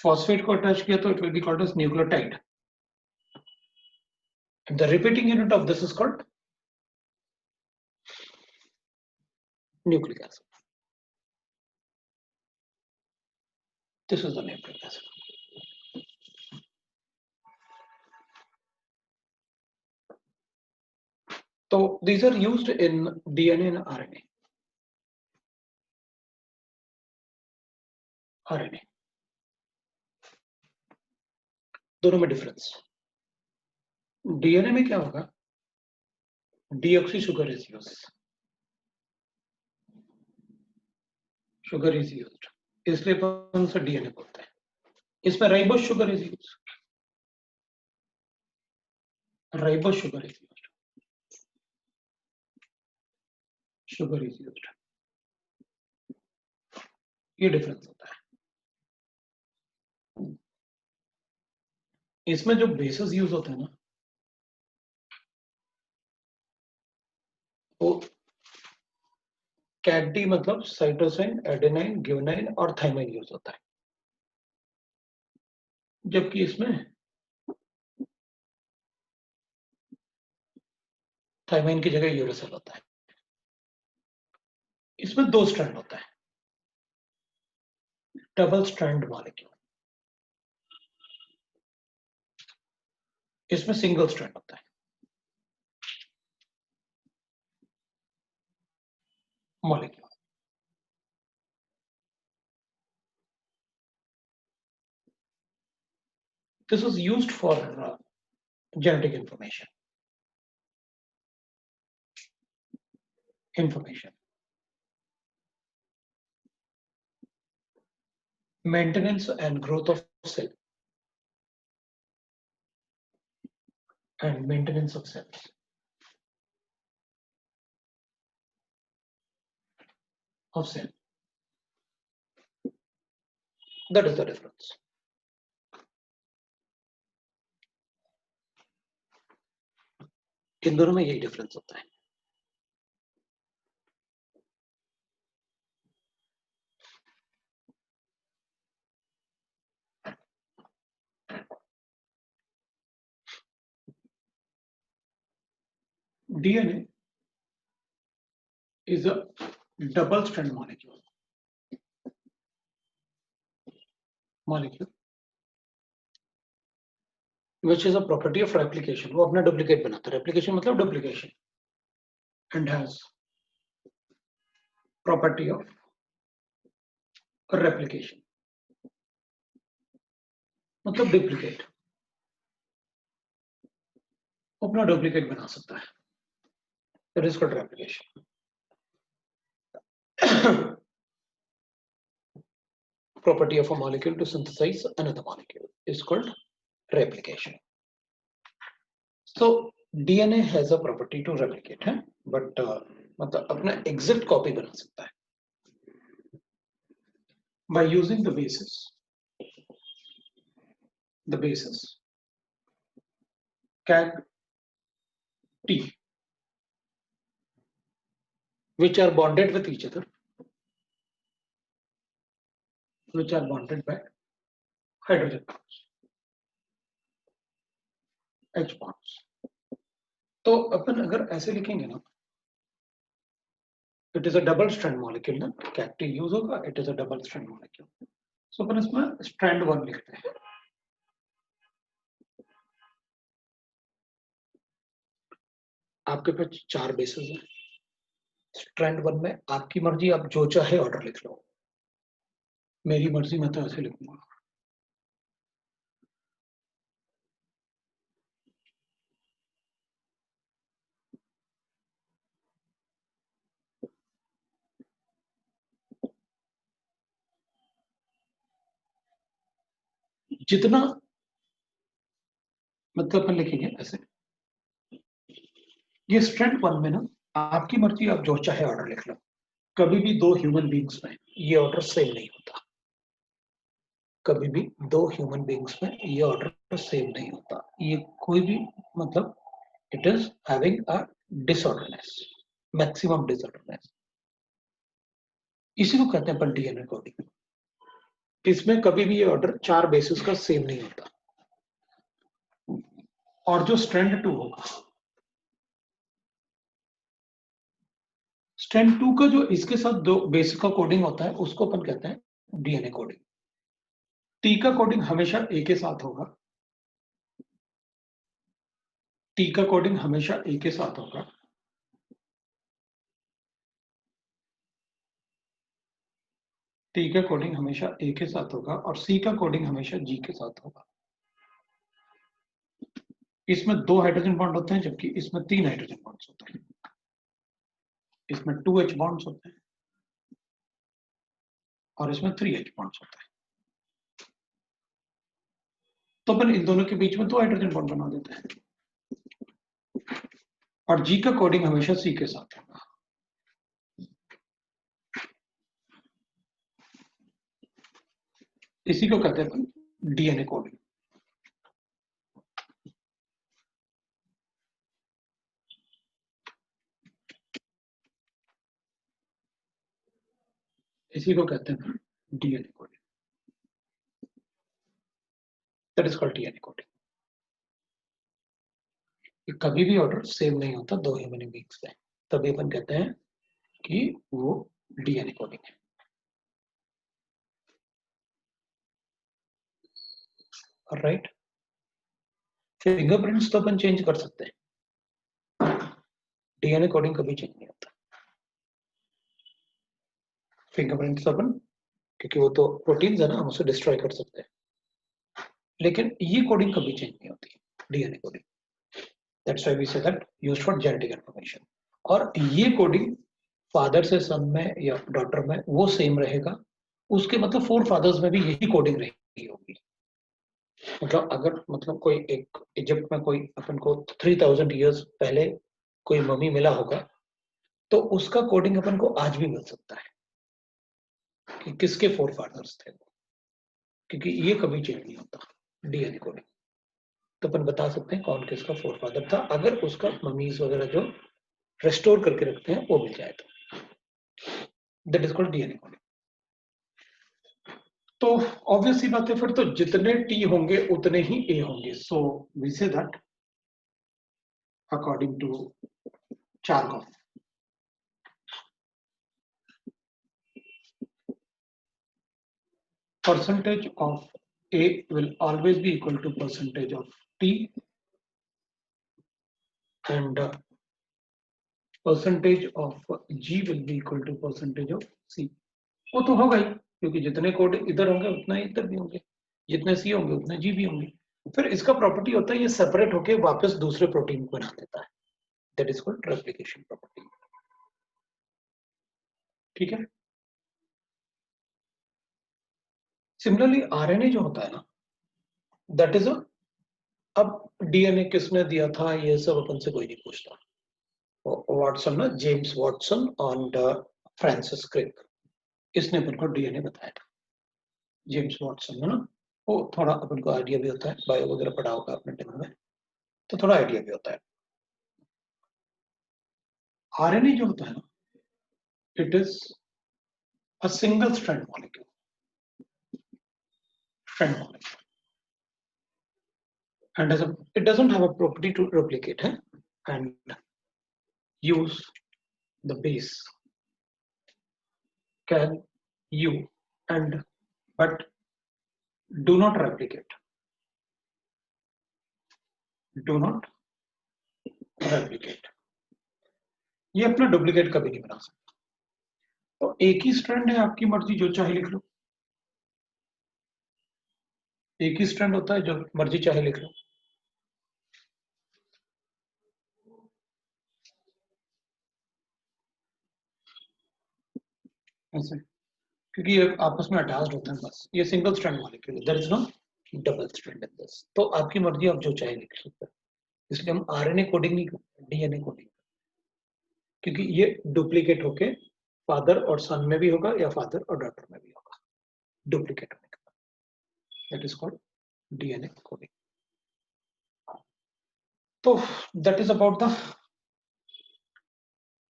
Phosphate को अटैच किया तो it will be called as nucleotide. The repeating unit of this is called nucleic acid. This is the nucleic acid. So these are used in DNA and RNA. RNA दोनों में difference. DNA में क्या होगा, deoxy sugar is used, sugar is used, इसलिए अपन से DNA बोलते हैं। इसमें ribose sugar is used, ribose sugar is used, sugar is used. ये डिफरेंस होता है। इसमें जो बेसिस यूज होते हैं ना, वो कैटी मतलब साइटोसिन, एडेनाइन, ग्यूनाइन और थाइमाइन यूज होता है, जबकि इसमें थाइमाइन की जगह यूरेसिल होता है। इसमें 2 स्ट्रैंड होता है, डबल स्ट्रैंड मॉलिक्यूल। इसमें सिंगल स्ट्रैंड होता है, molecule. This is used for genetic information. Maintenance and growth of cell and maintenance of cells. Of cell. That is the difference. इन दोनों में यही डिफरेंस होता है। DNA is a double strand molecule. Which is a property of replication. वो अपना duplicate बनाता है। Replication मतलब duplication, and has property of replication मतलब डुप्लीकेट, अपना डुप्लीकेट बना सकता है। That is called replication. Property of a molecule to synthesize another molecule is called replication. So DNA has a property to replicate, है, but मतलब अपना exact copy बना सकता है by using the bases CAG T, which are bonded with each other, which are bonded by hydrogen bonds, H bonds. तो अपन अगर ऐसे लिखेंगे ना, it is a double strand molecule ना, कैट यूज होगा, it is a double strand molecule. So अपन इसमें स्ट्रैंड 1 लिखते हैं। आपके पास 4 बेसेस हैं। स्ट्रैंड 1 में आपकी मर्जी, आप जो चाहे ऑर्डर लिख लो, मेरी मर्जी मैं तो ऐसे लिखूंगा। जितना मतलब अपन लिखेंगे ऐसे, ये स्ट्रैंड 1 में ना आपकी मर्जी, आप जो चाहे ऑर्डर लिख लो। कभी भी दो ह्यूमन बींग्स में ये ऑर्डर सेम नहीं होता। कभी भी दो ह्यूमन बींग्स में ये ऑर्डर सेम नहीं होता। ये कोई भी मतलब it is having a disorderness, maximum disorderness. इसी को कहते हैं अपन डीएनए कोडिंग। इसमें कभी भी ये ऑर्डर 4 बेसिस का सेम नहीं होता। और जो स्ट्रैंड 2 होगा, स्ट्रैंड 2 का जो इसके साथ दो बेसिस का कोडिंग होता है उसको अपन कहते हैं डीएनए कोडिंग। टी का कोडिंग हमेशा ए के साथ होगा। टी का कोडिंग हमेशा ए के साथ होगा। टी का कोडिंग हमेशा ए के साथ होगा और सी का कोडिंग हमेशा जी के साथ होगा। इसमें 2 हाइड्रोजन बॉन्ड होते हैं जबकि इसमें 3 हाइड्रोजन बॉन्ड्स होते हैं। इसमें 2H बॉन्ड्स होते हैं और इसमें 3H बॉन्ड्स होते हैं। तो अपन इन दोनों के बीच में 2 हाइड्रोजन बॉन्ड बना देते हैं। और जी का कोडिंग हमेशा सी के साथ होगा। इसी को कहते हैं अपन डीएनए कोडिंग। इसी को कहते हैं DNA coding. That is called DNA coding. कभी भी ऑर्डर सेम नहीं होता दो ह्यूमन बींग्स में, तभी अपन कहते हैं कि वो डीएनए कोडिंग है। राइट। फिंगरप्रिंट्स तो अपन चेंज कर सकते हैं, डीएनए कोडिंग कभी चेंज नहीं होता। फिंगरप्रिंट्स तो अपन, क्योंकि वो तो प्रोटीन्स है ना, हम उसे डिस्ट्रॉय कर सकते हैं, लेकिन ये कोडिंग कभी चेंज नहीं होती, DNA coding. That's why we say that used for genetic information. और ये कोडिंग फादर से सन में या डॉटर में वो सेम रहेगा। उसके मतलब 4 फादर्स में भी यही कोडिंग रही होगी। मतलब अगर मतलब कोई एक इजिप्ट में कोई अपन को 3000 ईयर्स पहले कोई मम्मी मिला होगा, तो उसका कोडिंग अपन को आज भी मिल सकता है कि किसके 4 फादर्स थे वो, क्योंकि ये कभी चेंज नहीं होता डीएनए कोडिंग। तो अपन बता सकते हैं कौन किसका 4 फादर था, अगर उसका मम्मीज वगैरह जो रेस्टोर करके रखते हैं वो मिल जाए तो। That is called DNA coding. तो ऑब्वियस सी बात है, फिर तो जितने टी होंगे उतने ही ए होंगे। So we say that according to Chargaff, percentage of A will always be equal to percentage of T, and percentage of G will be equal to percentage of C। वो तो होगा ही, क्योंकि जितने code इधर होंगे उतना ही इधर भी होंगे, जितने सी होंगे उतने जी भी होंगे। फिर इसका प्रॉपर्टी होता है ये सेपरेट होके वापस दूसरे प्रोटीन को बना देता है। That is called replication property. ठीक है। सिमिलरली आरएनए जो होता है ना, दैट इज अ, अब डीएनए किसने दिया था ये सब अपन से कोई नहीं पूछता। वाटसन ना, जेम्स वाटसन और फ्रांसिस क्रिक, इसने अपन को डीएनए बताया था। जेम्स वाटसन है ना, वो थोड़ा अपन को आइडिया भी होता है, बायो वगैरह पढ़ा होगा अपने टाइम में, तो थोड़ा आइडिया भी होता है। आरएनए जो होता है ना, it is a single strand molecule, strand molecule, and as a, it doesn't have a property to replicate and use the base can you and but do not replicate. Do not replicate. ये अपना duplicate कभी नहीं बना सकता। तो एक ही strand है, आपकी मर्जी जो चाहे लिख लो। एक ही स्ट्रैंड होता है, जो मर्जी चाहे लिख लो। ऐसे, क्योंकि ये आपस में अटैच्ड होते हैं, बस ये single strand molecule, there is no double strand in this. तो आपकी मर्जी, आप जो चाहे लिख सकते हैं। इसलिए हम आरएनए कोडिंग नहीं करते, डीएनए कोडिंग, क्योंकि ये डुप्लीकेट होके फादर और सन में भी होगा या फादर और डॉटर में भी होगा, डुप्लीकेट होने का। That is called DNA coding. तो that is about the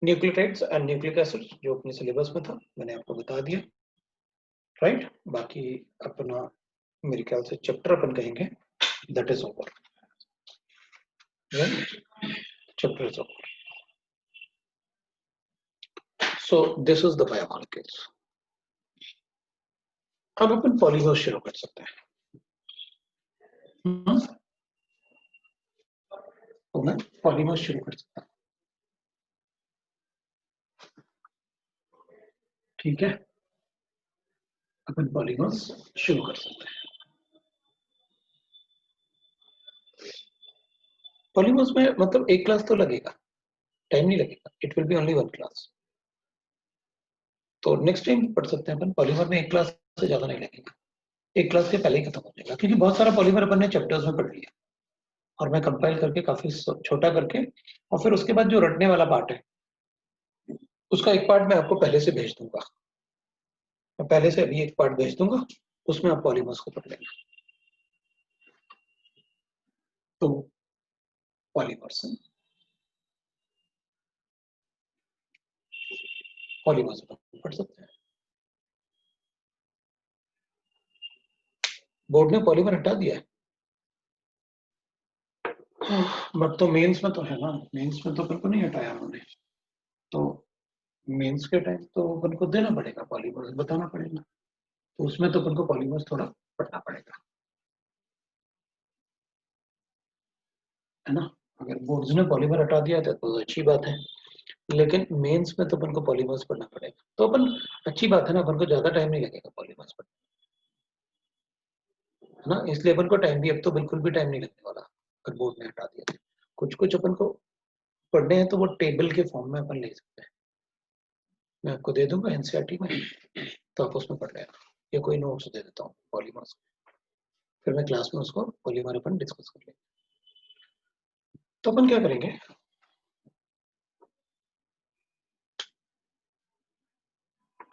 nucleotides and nucleic acids, जो अपने सिलेबस में था, मैंने आपको बता दिया, राइट। बाकी अपना मेरे ख्याल से चैप्टर अपन कहेंगे that is over, chapter is over. So this is the biomolecules. अब अपन पॉलीमर्स शुरू कर सकते हैं। मैं पॉलीमर्स शुरू कर सकता हूँ, ठीक है। अपन पॉलीमर्स शुरू कर सकते हैं। पॉलीमर्स में मतलब एक क्लास तो लगेगा, टाइम नहीं लगेगा, it will B only one class. तो नेक्स्ट टाइम पढ़ सकते हैं अपन। पॉलीमर में एक क्लास से ज्यादा नहीं लगेगा, एक क्लास के पहले ही खत्म हो जाएगा, क्योंकि बहुत सारा पॉलीमर अपन ने चैप्टर्स में पढ़ लिया, और मैं कंपाइल करके काफी छोटा करके, और फिर उसके बाद जो रटने वाला पार्ट है उसका एक पार्ट मैं आपको पहले से भेज दूंगा। मैं पहले से अभी एक पार्ट भेज दूंगा, उसमें आप पॉलीमर्स को पढ़ लेना। तो पॉलीमर्स पॉलीमर्स पढ़ सकते हैं। बोर्ड ने पॉलीमर हटा दिया है, बट तो मेंस में तो है ना, मेंस में तो अपन को नहीं हटाया उन्होंने। तो मेंस के टाइम तो अपन को देना पड़ेगा, पॉलीमर्स बताना पड़ेगा, तो उसमें तो अपन को पॉलीमर्स थोड़ा पढ़ना पड़ेगा, है ना। अगर बोर्ड्स ने पॉलीमर हटा दिया तो अच्छी बात है, लेकिन मेंस में तो अपन को पॉलीमर्स पढ़ना पड़ेगा। तो अपन, अच्छी बात है ना, अपन को ज्यादा टाइम नहीं लगेगा पॉलीमर्स पढ़ने, है ना। इसलिए अपन को टाइम भी, अब तो बिल्कुल भी टाइम नहीं लगने वाला अगर बोर्ड ने हटा दिया। कुछ कुछ अपन को पढ़ने हैं तो वो टेबल के फॉर्म में अपन ले सकते हैं, मैं आपको दे दूंगा एनसीईआरटी में, तो आप उसमें पढ़ लेना, या कोई नोट्स दे देता हूँ पॉलीमर्स, फिर मैं क्लास में उसको पॉलीमर अपन डिस्कस कर लेंगे। तो अपन क्या करेंगे,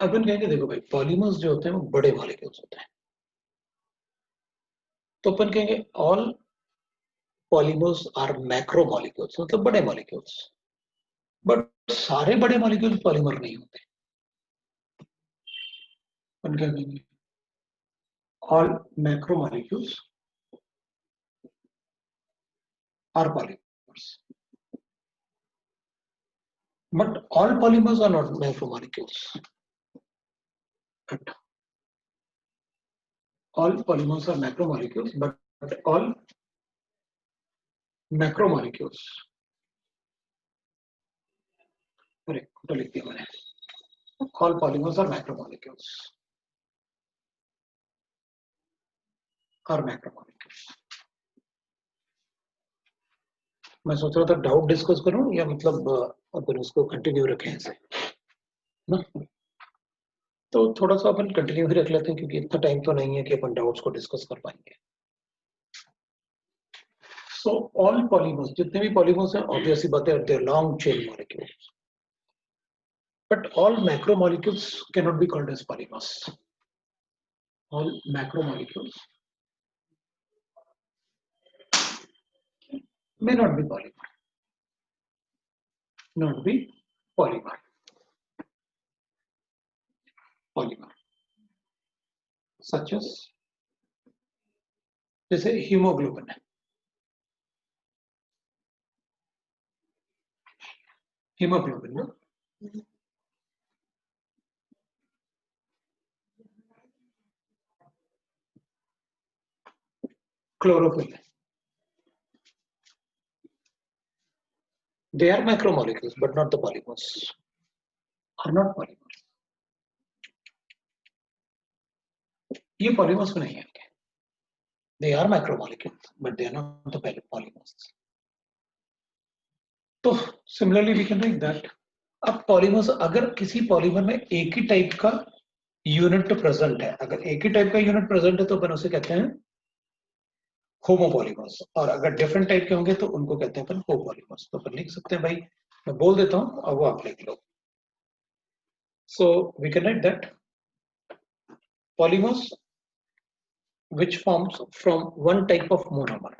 अपन कहेंगे देखो भाई, पॉलीमर्स जो होते हैं वो बड़े मॉलिक्यूल्स होते हैं। तो अपन कहेंगे all polymers are macro molecules, मतलब बड़े मॉलिक्यूल्स। बट सारे बड़े मॉलिक्यूल्स पॉलीमर नहीं होते। अपन क्या कहेंगे, all macro molecules are polymers, but all polymers are not macro molecules. But all polymers are macromolecules, but all macromolecules, correct, तो लिख दिया मैंने, all polymers are macromolecules, are macromolecules। मैं सोच रहा था डाउट डिस्कस करूं या मतलब अपन उसको कंटिन्यू रखें ऐसे ना। तो थोड़ा सा अपन कंटिन्यू ही रख लेते हैं, क्योंकि इतना टाइम तो नहीं है कि अपन डाउट्स को डिस्कस कर पाएंगे। सो ऑल पॉलीमर्स, जितने भी पॉलीमर्स हैं, ऑब्वियसली बात है, they are long chain molecules, but all macromolecules cannot be called as polymers। All macromolecules may not be polymer, not be polymer, polymer, such as जैसे haemoglobin है, haemoglobin ना, Chlorophyll. They are macromolecules, but not the polymers. Are not polymers. ये polymers में नहीं आएंगे. They are macromolecules, but they are not the polymers. तो similarly we can write that. अब polymers, अगर किसी polymer में एक ही टाइप का यूनिट प्रेजेंट है, अगर एक ही टाइप का यूनिट प्रेजेंट है तो अपन उसे कहते हैं होमोपॉलीमर्स, और अगर डिफरेंट टाइप के होंगे तो उनको कहते हैं अपन कोपॉलीमर्स. तो अपन लिख सकते हैं भाई, मैं बोल देता हूं अब वो आप लिख लो. So we can write that polymers which forms from one type of monomer.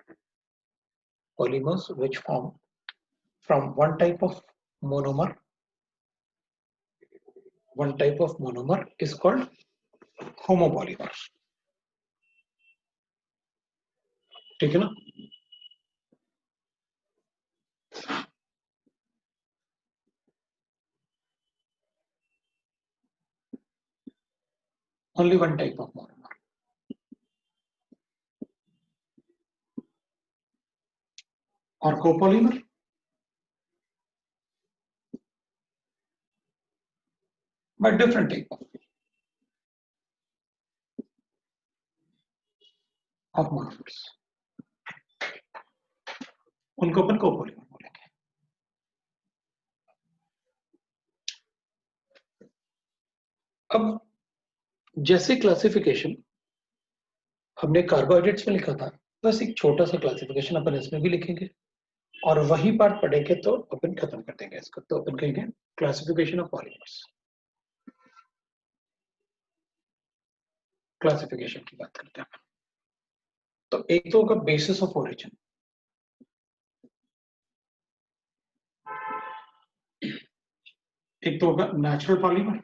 Polymers which form from one type of monomer. One type of monomer is called homopolymers. ठीक है ना? Only one type of monomer. और copolymer but different type of monomers. उनको अपन copolymer बोलेंगे. अब जैसे classification हमने carbohydrates में लिखा था, बस एक छोटा सा क्लासिफिकेशन अपन इसमें भी लिखेंगे और वही पार्ट पढ़ेंगे तो अपन खत्म कर देंगे इसको. तो अपन कहेंगे क्लासिफिकेशन ऑफ पॉलीमर्स. क्लासिफिकेशन की बात करते हैं. तो एक तो होगा बेसिस ऑफ ओरिजिन. एक तो होगा natural polymer,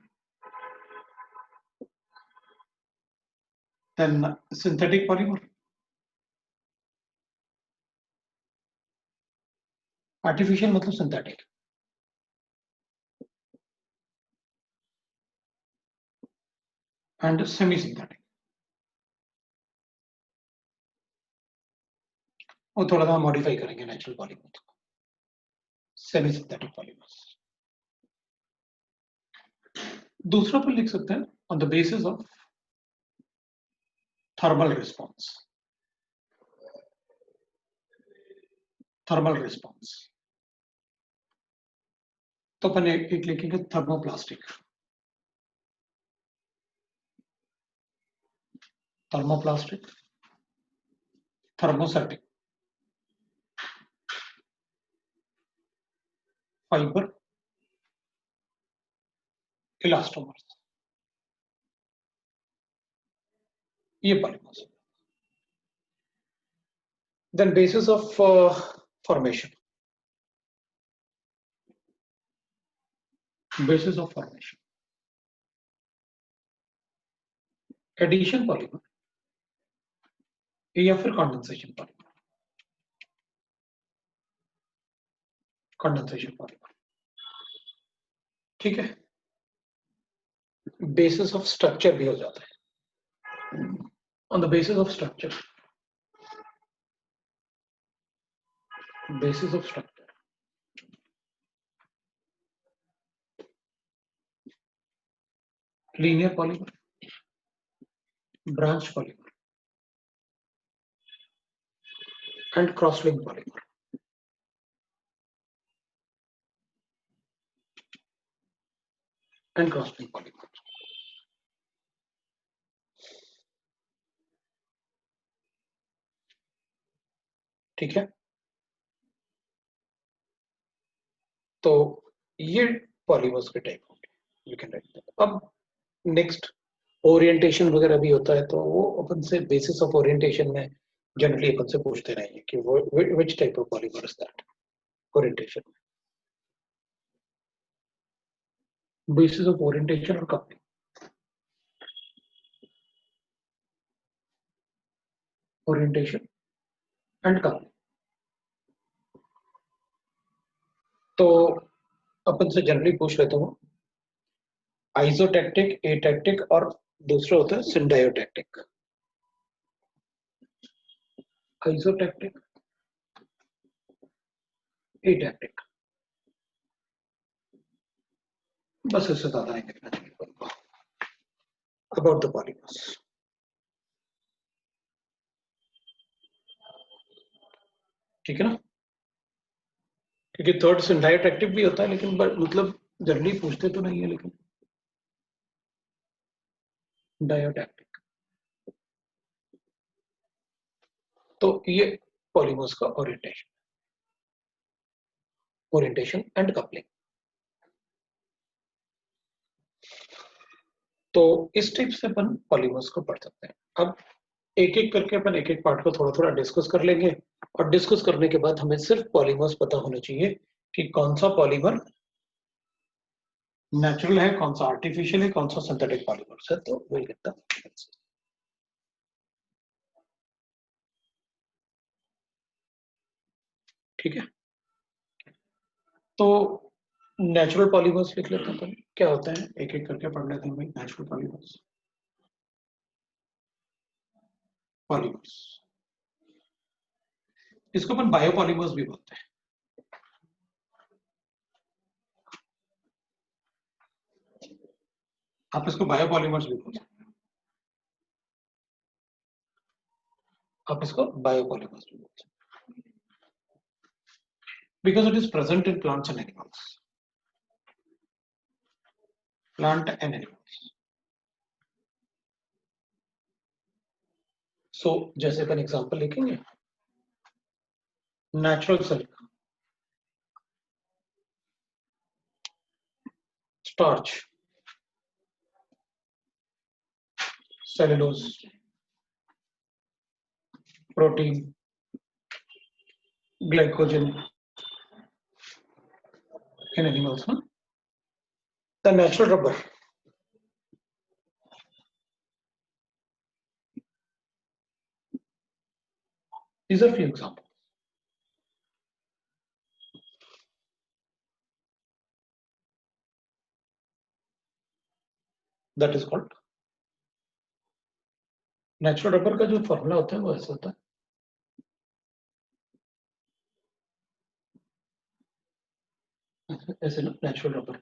then synthetic polymer, artificial मतलब सिंथेटिक, एंड सेमी सिंथेटिक. वो थोड़ा सा मॉडिफाई करेंगे नेचुरल पॉलीमर को. Semi synthetic polymers. दूसरा पर लिख सकते हैं on the basis of thermal response. Thermal response तो अपन एक लिखेंगे thermoplastic. Thermoplastic, thermosetting, fibre, elastomers. ये polymers. Then basis of formation. Basis of formation, addition polymer या फिर कंडेंसेशन पॉलीमर. Condensation polymer. ठीक है. बेसिस ऑफ स्ट्रक्चर भी हो जाता है. On the basis of structure, basis of structure, linear polymer, branch polymer and crosslink polymer. And crosslink polymer. ठीक है. तो ये पॉलीमर्स के टाइप होंगे. You can write. अब नेक्स्ट ओरिएंटेशन वगैरह भी होता है, तो वो अपन से बेसिस ऑफ ओरिएंटेशन में जनरली अपन से पूछते रहेंगे कि वो which type of polymer is that. Orientation, basis of orientation और कपलिंग. Orientation and coupling. तो अपन से जनरली पूछ लेते हो आइसोटैक्टिक, एटैक्टिक और दूसरा होता है सिंडायोटैक्टिक. आइसोटैक्टिक, एटैक्टिक, बस इससे ज्यादा नहीं लिखना चाहिए अबाउट द पॉलीमर्स। ठीक है ना, क्योंकि थर्ड से डायोटैक्टिक भी होता है, लेकिन मतलब जनरली पूछते तो नहीं है, लेकिन डायोटैक्टिक। तो ये पॉलीमर्स का ओरिएंटेशन एंड कपलिंग। तो इस टाइप से अपन पॉलीमर्स को पढ़ सकते हैं। अब एक एक करके अपन एक एक पार्ट को थोड़ा थोड़ा डिस्कस कर लेंगे, और डिस्कस करने के बाद हमें सिर्फ पॉलीमर्स पता होने चाहिए कि कौन सा पॉलीमर नेचुरल है, कौन सा आर्टिफिशियल है, कौन सा सिंथेटिक पॉलीमर्स है। तो विल गेट द ठीक है। तो नेचुरल पॉलीमर्स लिख लेते हैं, क्या होते हैं एक एक करके पढ़ लेते हैं भाई। नेचुरल पॉलीमर्स इसको अपन बायोपॉलीमर्स भी बोलते हैं। आप इसको बायोपॉलीमर्स भी बोलते हैं, आप इसको बायोपॉलीमर्स भी बोलते हैं, because it is present in plants and animals, plant and animals. So जैसे अपन एग्जांपल लिखेंगे, natural silk, starch, cellulose, protein, glycogen in animals. The natural rubber, these are few examples. That is called natural rubber. का जो formula होता है वो ऐसा होता है, ऐसे ना नेचुरल रबर।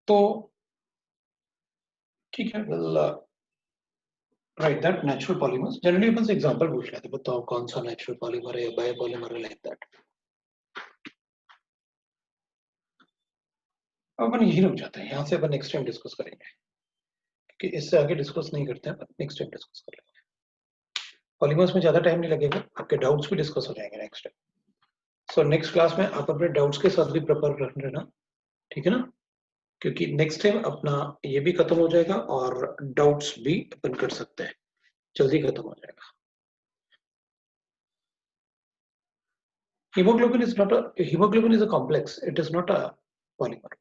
तो ठीक है, we'll write that natural polymers। Generally अपन से एग्जांपल पूछ लेते, बताओ कौन सा नेचुरल पॉलीमर है, बायोपॉलीमर है, लाइक दैट। अपन यही रुक जाते हैं, यहाँ से अपन नेक्स्ट टाइम डिस्कस करेंगे, कि इससे आगे डिस्कस नहीं करते हैं, नेक्स्ट टाइम डिस्कस कर लेंगे। पॉलीमर्स में ज्यादा टाइम नहीं लगेगा, आपके डाउट्स भी डिस्कस हो जाएंगे next time. So next class में आप अपने डाउट्स के साथ भी प्रिपेयर कर लेना, ठीक है ना, क्योंकि नेक्स्ट टाइम अपना ये भी खत्म हो जाएगा और डाउट्स भी अपन कर सकते हैं, जल्दी खत्म हो जाएगा। hemoglobin is a complex, it is not a polymer,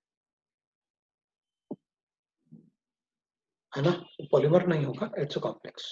है ना, पॉलीमर नहीं होगा, इट्स अ कॉम्प्लेक्स।